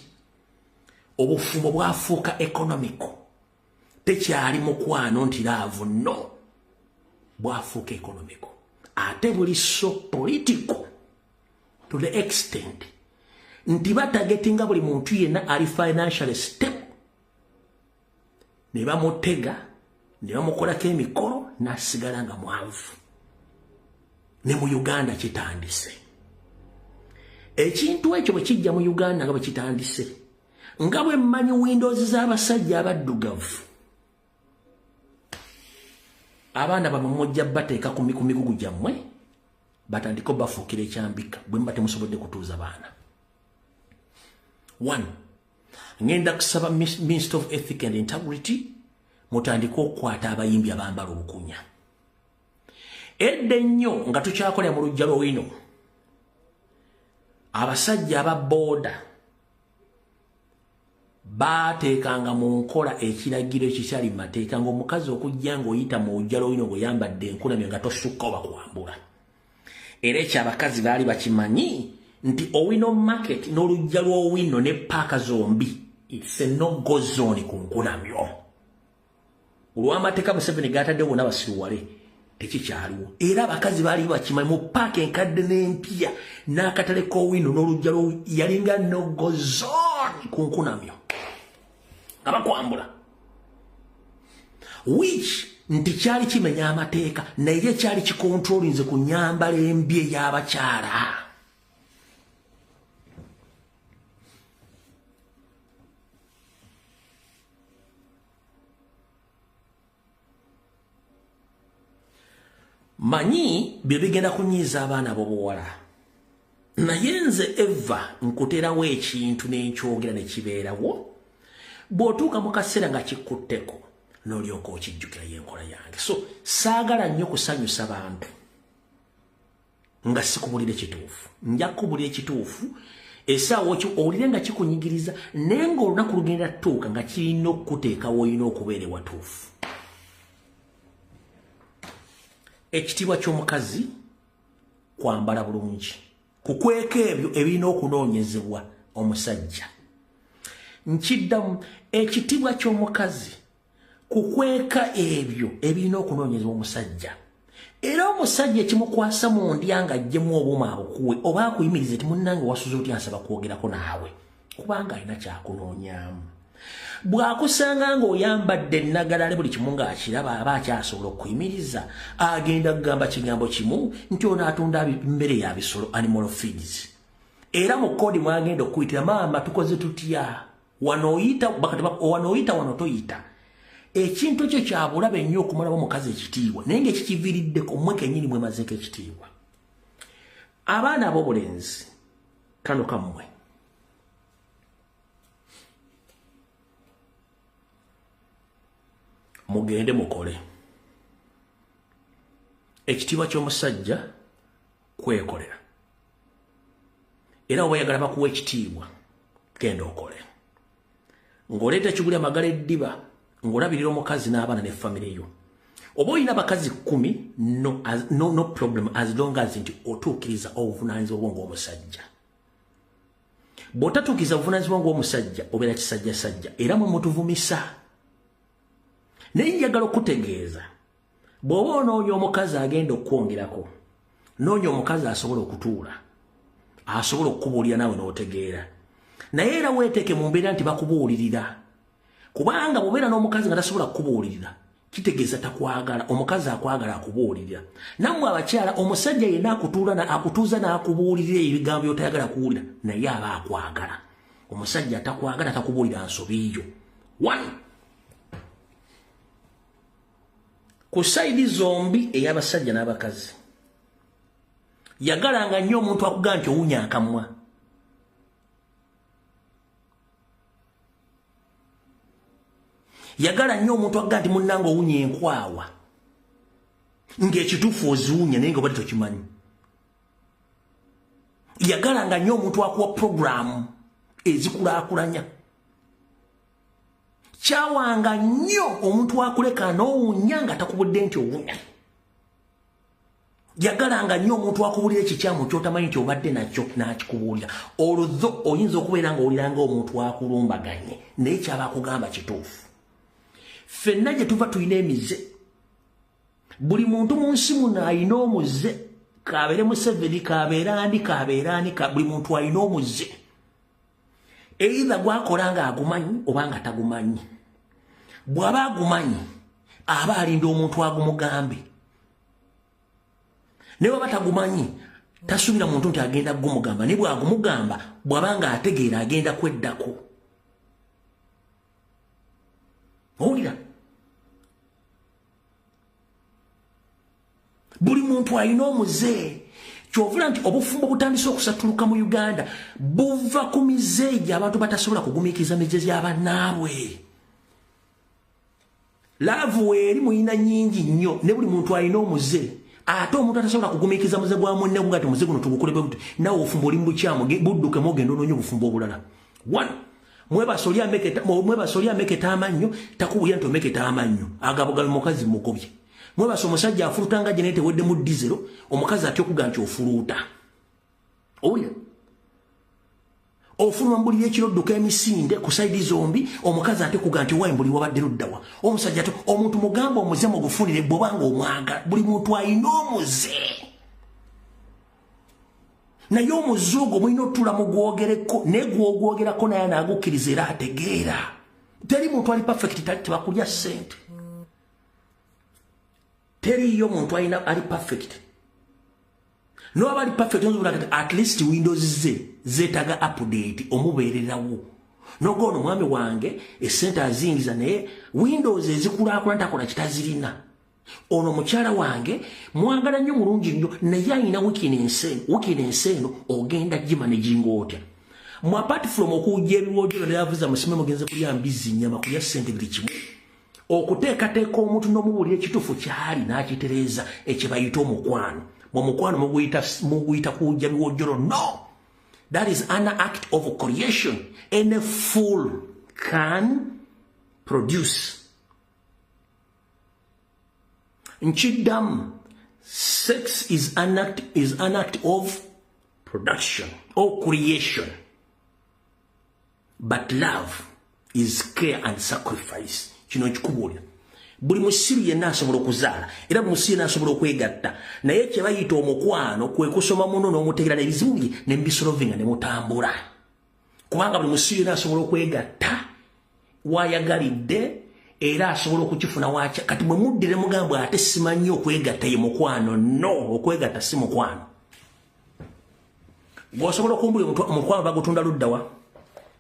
Obufumbo bwafuuka economical tekyali mukwano nti laavu no bwafuuka economical ate buli so political to the extent nti batagetinga buli muntu yenna ali financially stable ne bamutega ne bamukolako emikolo n'asigala nga mwavu. Ne mu Uganda kitandise ekintu ekyo bwe kijja mu Uganda nga bwe kitandise nga bwe mmanyi windows z'abasajja abaddugavu abaana bamwe mujja bateeka ku migugu gyammwe batandika bafuukira ekyambika bwe mba temusobodde kutuuza baana. 1 ngenda kusaba Minister of Ethics and Integrity mutandika okukwata abayimbi abambala obukunya. Edda ennyo nga tukyakolera mu lujja lw'owino abasajja aba booda baateekanga mu nkola ekiragiro ekikyali mu mateeka ng'omukazi okujja ng'oyita mu lujja lw'owino ng'oyambadde enkunamyo nga tosukka oba kwambula. Era ekyo abakazi baali bakimanyi nti Owino market n'olujja lw'Owino ne paaka zombi it's a no-go zone ku nkunamyo. Olw'amateeka Museveni gaataddewo bonna basiruwale tekikyaliwo. Era abakazi baali bakimanyi mu paaka enkadde n'empya n'akatale k'Owino n'olujja yalinga no-go zone ku nkunamyo nga bakwambula. which nti kyali kimenya amateeka naye kyali kikontrolinze ku nyambala embi ey'abakyala. Manyi bye bigenda kunyiiza abaana b'obuwala. Naye nze Eva nkuterawo ekintu n'enkyogera ne kibeerawo. Bw'otuuka mu kaseera nga kikutteko n'olyoka okijjukira y'enkola yange. So saagala nnyo kusanyusa bantu nga sikubulira ekituufu. Nja kukubulira ekituufu essaawa ekyo owulire nga kikunyigiriza naye ng'olunaku lugenda tutuuka nga kirina okukuteekawo olina okubeera ewatuufu. Ekitiibwa ky'omukazi kwambala bulungi. Kukweka ebyo ebirina okunoonyezebwa omusajja. Nkiddamu ekitiibwa ky'omukazi kukweka ebyo ebirina okunoonyezebwa omusajja. Era omusajja ekimukwasa mu ndya nga ajjemu obuuma abukuwe oba akuyimirize ti munnange wasuze otya nsaba kwogerako naawe kubanga alina kyakunoonyaamu. Bw'akusanga ng'oyambadde ennagala buli kimu ng'akiraba aba akyasobola okuyimiriza agenda kugamba kigambo kimu nti ono atunda mmere ya bisolo animal feeds. Era mu kkoodi mwagenda okuyitira maama tukoze tutya wano oyita wano toyita. Ekintu ekyo kyabulabe ennyo okumalawo omukazi ekitiibwa naye ng'ekikiviiriddeko mmwe kennyini mwemazeeko ekitiibwa. Abaana ab'obulenzi kano kammwe mugende mukole. Ekitiibwa ky'omusajja kwekolera. Era obayagala bakuwa ekitiibwa genda okole. Ng'oleeta ekiguli amagala eddiba ng'olabirira omukazi n'abaana ne famire yo. Oba olina abakazi 10 no problem as long as nti otuukiriza obuvunaanyizibwa bwo ng'omusajja. Bw'otatuukiriza obuvunaanyizibwa ng'omusajja obeera kisajjasajja era mwe mutuvumisa. Naye njagala okutegeeza bw'oba onoonya omukazi agenda okukwongerako noonya omukazi asobola okutuula asobola okukubuulira naawe n'otegeera. Naye era weeteeke mu mbeera nti bakubuulirira kubanga bw'obeera n'omukazi nga tasobola kukubuulirira kitegeeza takwagala. Omukazi akwagala akubuulirira. Nammwe abakyala omusajja yenna akutuuza n'akubuulirira ebigambo by'otayagala kuwulira naye aba akwagala. Omusajja atakwagala atakubuulira nsobi yo. 1 ku sayidi zombi ey'abasajja n'abakazi yagalanga nnyo omuntu akugamba nti owunya akamwa. Yagala nnyo omuntu akugamba nti munnange owunya enkwawa ng'ekituufu oziwunya naye ng'obadde tokimanyi. Yagalanga nnyo omuntu akuwa puroguramu ezikulaakulanya. Kyawanga nnyo omuntu akuleka n'owunya nga takubudde nti owunya. Yagalanga nnyo omuntu akubuulira ekikyamu ky'otamanyi nti obadde nakyo n'akikubuulira. Oludho oyinza okubeera ng'owulira ng'omuntu akulumbaganye naye kyaba akugamba kituufu. Ffenna gye tuva tulina emize. Buli muntu mu nsi muno alina omuze. Kabeere Museveni, kabeere ani, buli muntu alina omuze. Either gwakola nga agumanyi oba nga tagumanyi. Bw'aba agumanyi aba alinda omuntu agumugambe. Ne bw'aba tagumanyi tasubira muntu nti agenda gumugamba. Ne bw'agumugamba bw'aba nga ategeera agenda kweddako. Owulira? Buli muntu alina omuze. Kyovula nti obufumbo butandise okusatuluka mu Uganda buva ku mize gy'abantu batasobola kugumiikiriza mize gy'abannaabwe. Laavu weeri muyina nnyingi nnyo ne buli muntu alina omuze. Ate omuntu atasobola kugumiikiriza muze gwa munne nga ati muze guno tugukolebe buti nawe obufumbo oli mu bukyamu buddukemu ogenda onoonya obufumbo obulala. 1 mwebasoli ameketa amannyo takubuulira nti omeketa amannyo agabogabe mukazi mugobye. Mwebasa omusajja afulutanga gye naye tewedde mu dizero omukazi atya okuga nti ofuluuta. Owulira? Ofuluma mbulira ekiro dduka emisinde ku sayidi zombi omukazi ate kuga nti wayi mbuli wabadde luddawa. Omusajja ate omuntu mugamba omuze mugufunire bw'obanga omwagala. Buli muntu alina omuze. Naye omuze ogwo mulina otuula mugwogereko naye gwogwogerako naye n'agukkiriza era ategeera. Teri muntu ali perfect tebakulya ssente. teriyo muntu alina ali perfect. No abali perfect at least Windows zetaga update omubererawo. No gono mwami wange esenta azingiza ne Windows ezikula ntakola kitazirina. Ono mukyala wange mwagala nnyo mulungi nnyo naye alina weakness eno ogenda gimanaging otya. Mu apart from okujja ebiwojjolo n'avuza musime mugenze kulya mbizi nnyama kulya ssente buli kimu. Okuteekateeka omuntu n'omubuulira ekituufu kyali n'akitereeza ekibayita omukwano. Mukwano muguyita kujja biwojjolo. No! That is an act of creation. Any fool can produce. Nchidam, sex is an act of production or creation. But love is care and sacrifice. Kino nkikubulira. Buli musiru yenna asobola okuzaala era musiru yenna asobola okwegatta naye kye bayita omukwano kwe kusoma muno n'omutegerera ebizibu bye ne mbisolovinga ne mutambula. Kubanga buli musiru yenna asobola okwegatta waayagalidde era asobola okukifuna waakya kati mwe muddire mugambwe ate simanyi okwegatta ye mukwano. No, okwegatta si mukwano. Bw'osobola okumbula omukwano bagutunda luddawa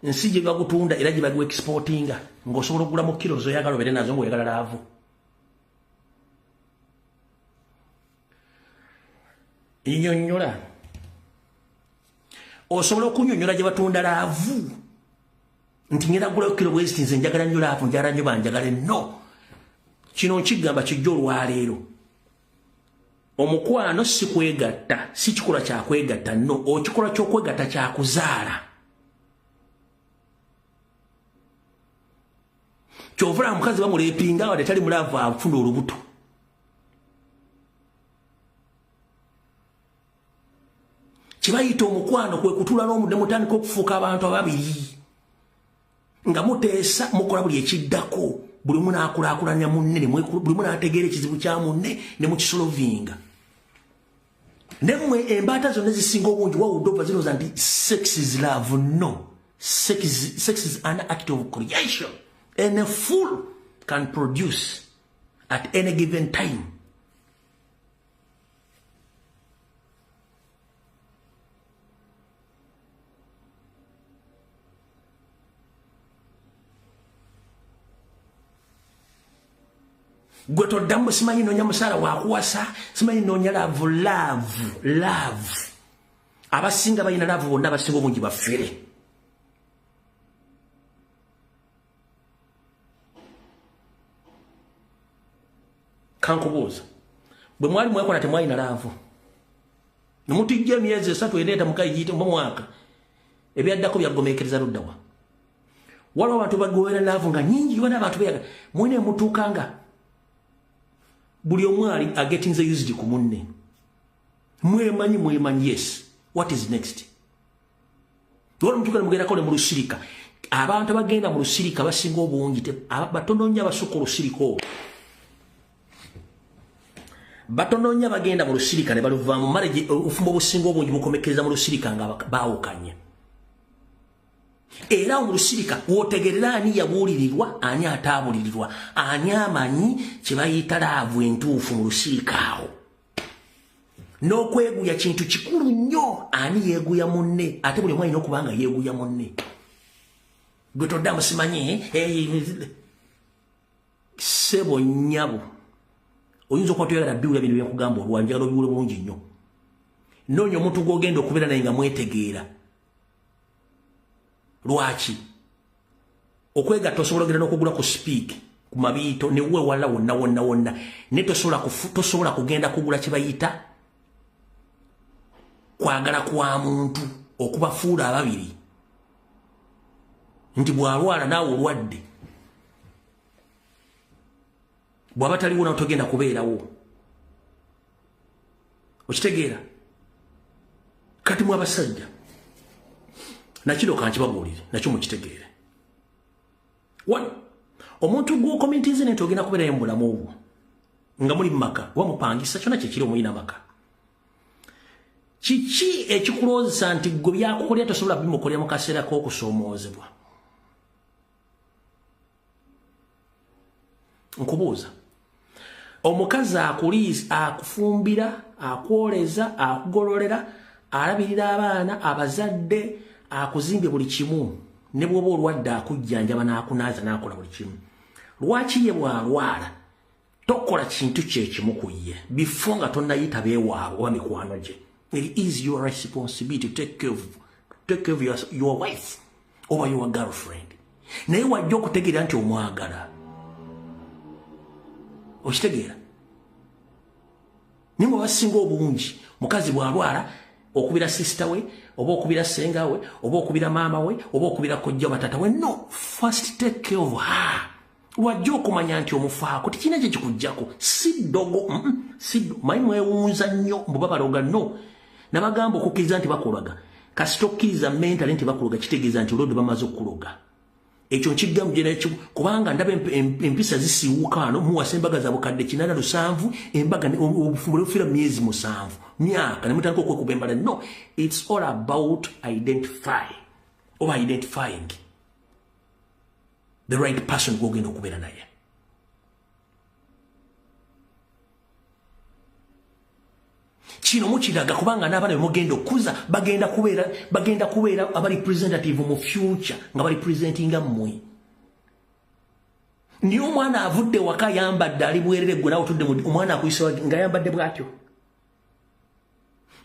nsi gye bagutunda era gye bagiwa exportinga ng'osobola okugula mu kilo zoyagala obere nazo ng'oyagala laavu. Nnyonnyola osobola okunyonnyola gye batunda laavu nti ngenda kugula kilo bweziti nze njagala nnyo laavu njagala nnyo banjagale. No, kino nkigamba kijja olwaleero. Omukwano si kwegatta, si kikola kya kwegatta. No, okikola ky'okwegatta kya kuzaala. Kyovula mukazi bamuleepinga wadde tali mulaavu afuna olubuto. Kibayita omukwano kwe kutula n'omudde mutandika okufuuka abantu ababiri nga muteesa mukola buli ekiddako buli omu n'akulaakulanya munne buli omu n'ategeera ekizibu kya munne ne mukisolovinga. Nemmwe embaata zonna ezisinga obungi wawudde ova zinoza nti sex is love. No, sex is an act of creation. And a fool can produce at any given time. Gwe toddamu simanyi noonya musaala wakuwasa, simanyi noonya love. Abasinga balina love bonna abasinga obungi baffere. Kankubuuza bwe mwali mwekola temwalina laavu nemutijja emyezi 3 eneeta mukayigiyite mu mwaka ebyaddako byagomeekereza luddawa. Waliwo abantu bagowera laavu nga nyingi yona abantu beyaga mwine mutuukanga buli omwali agetinze used ku munne. Mwemanyi yes. What is next? Waliwo mutuukana mugendako ne mu lusirika. Abantu abagenda mu lusirika basinga obungi batono nnyo abasukka olusirika olwo. Batono nnyo bagenda mu lusirika ne baluvaamu male ofumba obusinga obungi bukomekereza mu lusirika nga baawukanye. Era mu lusirika wootegerera ani yabuulirirwa ani ataabuulirirwa ani amanyi kye bayita laavu entuufu mu lusirika awo. N'okweguya kintu kikulu nnyo. Ani yeeguya munne ate buli omu alina okuba nga yeeguya munne. Gwe toddamu simanyi sebo nnyabo oyinza okuba toyagala biwula bino byakugamba olwanjagala obiwule bulungi nnyo. Noonya omuntu gw'ogenda okubeera naye nga mwetegeera. Lwaki? Okwegatta osobola ogenda n'okugula ku speak ku mabiito ne weewala wonna naye tosobola kugenda kugula kye bayita kwagala kwa muntu okubafuula ababiri nti bw'alwala naawe olwadde. Bw'aba taliwo nawe togenda kubeerawo. Okitegeera? Kati mu abasajja nakiro kankibabuulire nakyo mukitegeere. Omuntu gw'okominti nti ogenda kubeerayo mu bulamu obwo nga muli mu maka wamupangisa kyonna kyekiri omulina maka. Kiki ekikulowozesa nti gwe byakukolera tosobola bimukolera mu kaseera k'okusoomoozebwa? Nkubuuza omukazi akufumbira akwoleza akugololera alabirira abaana abazadde akuzimbye buli kimu ne bwoba olwadde akujjanjaba n'akunaaza n'akola buli kimu lwaki ye bwalwala tokola kintu kyekimu ku ye before nga tonnayita beewaabwe oba mikwano gye. It is your responsibility to take care of your wife or your girlfriend. Naye wajja okutegeera nti omwagala okitegeera nimwe basinga obungi mukazi bwalwala okubira sister we oba okubira senga we oba okubira mama we oba okubira kojja batata we. No, first take care of her. Wajja okumanya nti omufaako tekina kye kikujjako si ddogo mayi mwewunza nnyo mbuba baloga no nabagamba okukkiriza nti bakologa kasita okkiriza mentale nti bakologa kitegeeza nti olwodde bamaze okuloga. Ekyo nkiggamu gye nakyo kubanga ndaba empisa zisiiwuka wano muwasa embaga za bukadde 807 embaga obufumbo bufira myezi 7 myaka ne mutandika okwekuba embala. No, it's all about identifying the right person gwogenda okubeera naye. Kino mukiraga kubanga n'abaana bemugenda okuza bagenda kubeera aba representative mu future nga bali presentinga mmwe. Niye omwana avudde waka ayambadde ali bwerere gwe nawe otudde omwana akuyisa nga ayambadde bw'atyo.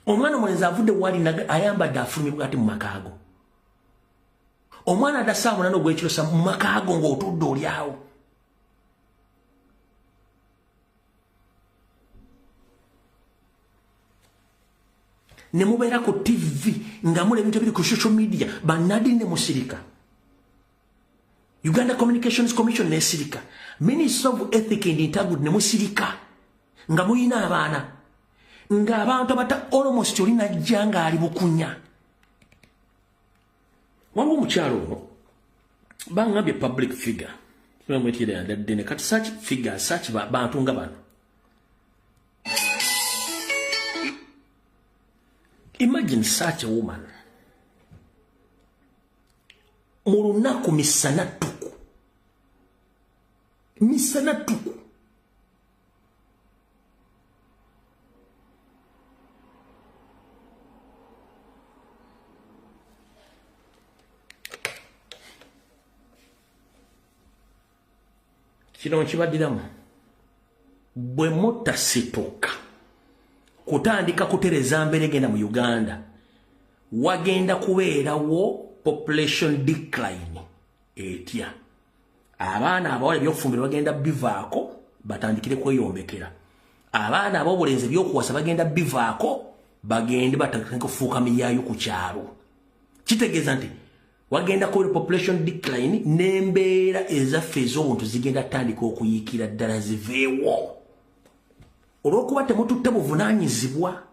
Omwana omulenzi avudde wali ayambadde afulumye bw'ati mu makaago. Omwana adasaamu nano gw'ekirosa mu makaago ng'otudde oli awo. Ne mubeera ku TV nga mule ebintu ebiri ku social media bannadini ne musirika. Uganda Communications Commission ne sirika. Minister of Ethics and Integrity ne musirika. Nga muyina abaana. Nga abantu abata almost oli najja nga ali bukunya. Waliwo omukyalo ono bangambye public figure. Mwetire yandadde kati such figure such bantu nga bano. Imagine such a woman. Mu lunaku misana tuku. Misana tuku. Kino nkibadiramu bwe mutasituka kutandika kutereza mbere genda mu Uganda wagenda kubeerawo population decline etya. Abaana abawala ebyokufumbira bagenda bivaako batandikire kweyombekera. Abaana ab'obulenzi ebyokuwasa bagenda bivaako bagende batandikire kufuuka miyaayo ku kyalo. Kitegeeza nti wagenda kubeera population decline n'embeera ezaffe ez'obuntu zigenda tandika okuyiikira ddala ziveewo. Olwokuba temututte buvunaanyizibwa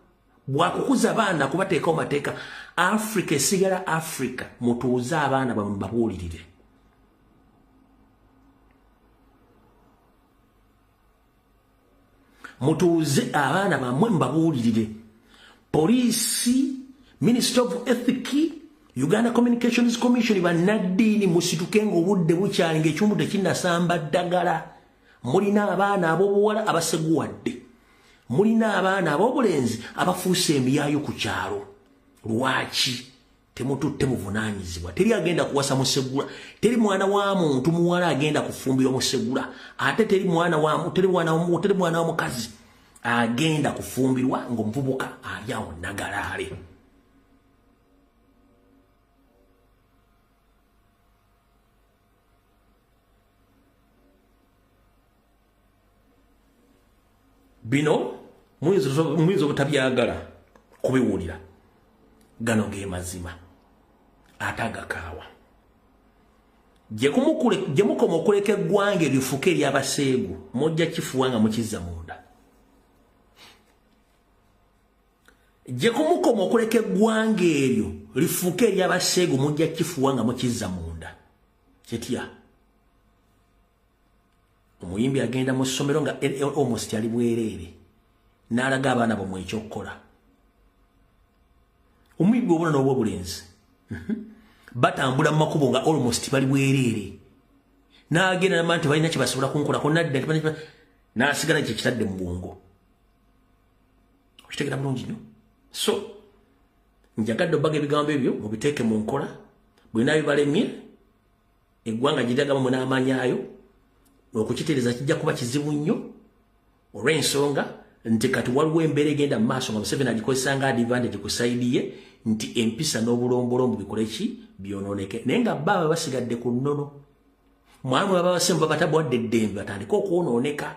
bwakukuza abaana kubateekawo mateeka Africa esigala Africa mutuuze abaana bamwe babuulirire. Mutuuze abaana bamwe mbabuulirire. Poliisi, Minister of Ethics, Uganda Communications Commission bannaddiini musituke ng'obudde bukyali ng'ekimu tekinnasamba ddagala. Mulina abaana ab'obuwala abaseguwadde. Mulina abaana ab'obulenzi abafuuse emiyaayo ku kyalo. Lwaki temututte buvunaanyizibwa? Teri agenda kuwasa musegula. Teri mwana wa muntu muwala agenda kufumbira musegula. Ate teri mwana wa mukazi agenda kufumbirwa ng'omuvubuka alyawo nagalaale. Bino muyinza obutabyagala kubiwulira. Gano ge mazima atagakaawa. Gye mukoma okuleka eggwanga lifuke ery'abaseegu mujja kifuwa nga mukizza munda. Gye mukoma okuleka eggwanga eryo lifuke ery'abaseegu mujja kifuwa nga mukizza munda. Kyetya omuyimbi agenda mu ssomero nga almost ali bwereere n'alaga abaana bomwe ekyokukola. Omuyimbi obuna n'obwobulenzi batambula mu makubo nga almost bali bwereere n'agenda nama nti balina kye basobola kunkolako nadda n'asigala kye kitadde mu bwongo. Okitegera bulungi nnyo. So njagadde obbaga ebigambo ebyo mubiteeke mu nkola bwena bibalemye eggwanga giragamu n'amaanyi ayo okukitereeza kijja kuba kizibu nnyo olw'ensonga nti kati waliwo embeera egenda mu maaso nga Museveni agikozesa nga advantage ku sayidi ye nti empisa n'obulombolombo bikole ki byonooneke naye nga baba basigadde ku nnono mwana bwe baba basemba batabwadde eddembe batandika okwonooneka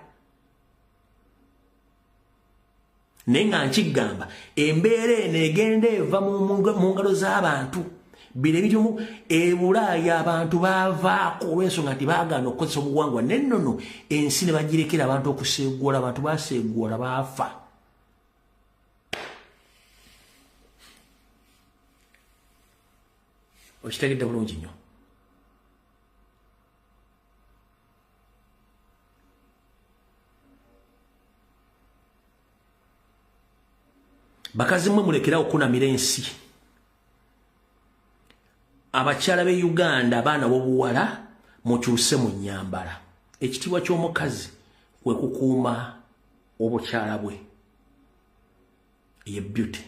naye nga nkigamba embeera eno egenda eva mu ngalo z'abantu bino ebirimu ebulaaya abantu baavaako olw'ensonga nti baagaana okukozesa obuwangwa nennono ensi ne bagirekera abantu okuseegoola abantu baseegoola baafa okitegedde bulungi nnyo bakazi mmwe mulekera okunamira ensi abakyala be Uganda abaana b'obuwala mukyuse mu nnyambala ekitiibwa ky'omukazi kwe kukuuma obukyala bwe ye beauty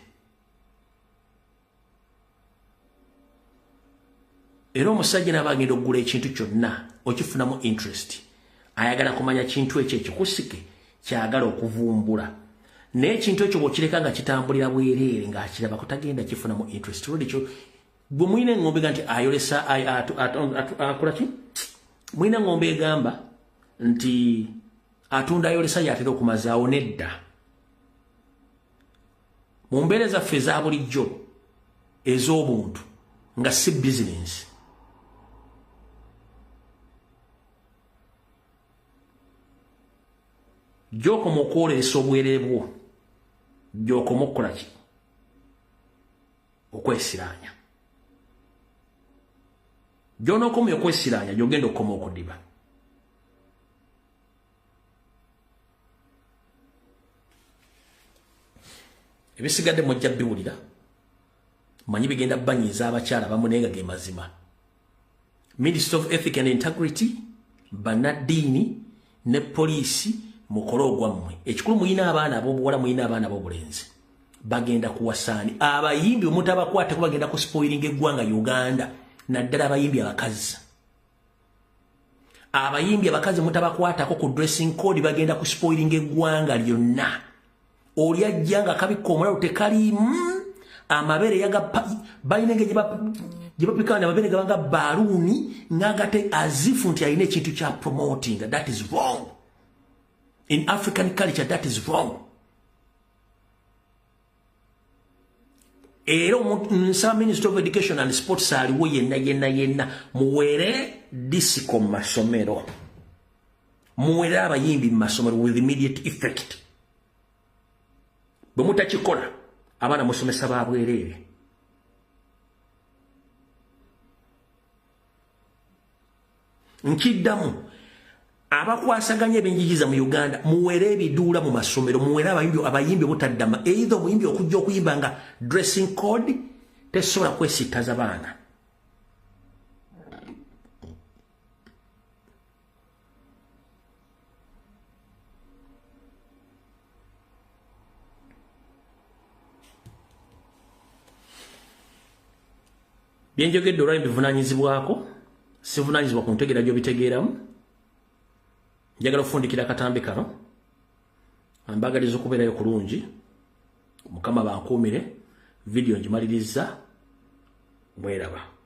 era omusajja n'abagenda okugula ekintu kyonna okifunamu interest ayagala kumanya kintu ekyo ekikusike kyagala okuvumbula naye ekintu ekyo bw'okireka nga kitambulira bwereere ng'akiraba kutagenda kifunamu interest olwo ekyo bwe mulina engombe nti ayolesa akola ki mulina engombe egamba nti atunda ayolesa yatera okumazaawo nedda mu mbeera zaffe eza bulijjo ez'obuntu nga si bizinensi gy'okoma okwolesa obwerere bwo gy'okoma okukola ki okwesiraanya gy'onookomya okwesiraanya gy'ogenda okukoma okudiba ebisigadde mujja biwulira manyi bigenda banyiiza abakyala bamu naye nga ge mazima Ministry of Ethics and Integrity bannaddiini ne poliisi mukole ogwammwe ekikulu muyina abaana ab'obuwala muyina abaana ab'obulenzi bagenda kuwasaani abayimbi omutabakwateko bagenda ku spoiling eggwanga Uganda naddala abayimbi abakazi mutabakwatako ku dressing code bagenda ku spoiling eggwanga lyonna oli ajja nga kabikka omulalu tekalimu amabere balina engeri gye bapikana amabere gabanga baluuni ng'agate azifu nti alina ekintu kya promoting. That is wrong. In African culture, that is wrong. Era nsaba Ministry of Education and Sports aliwo yenna muwere disiko mu masomero, muwere abayimbi mu masomero with immediate effect. Bwe mutakikola abaana musomesa babwereere. Nkiddamu abakwasaganya ebyenjigiriza mu Uganda muwere ebiduula mu masomero, muwere abayimbi obutaddama either omuyimbi okujja okuyimba nga dressing code tesobola kwesittaza baana. Byenjogedde olwali bivunaanyizibwako, sivunaanyizibwa ku ntegeera gy'obitegeeramu. Njagala okufundikira akatambi kano, mbagaliza okubeerayo kulungi, Mukama bankuumire, video ngimaliriza, mweraba.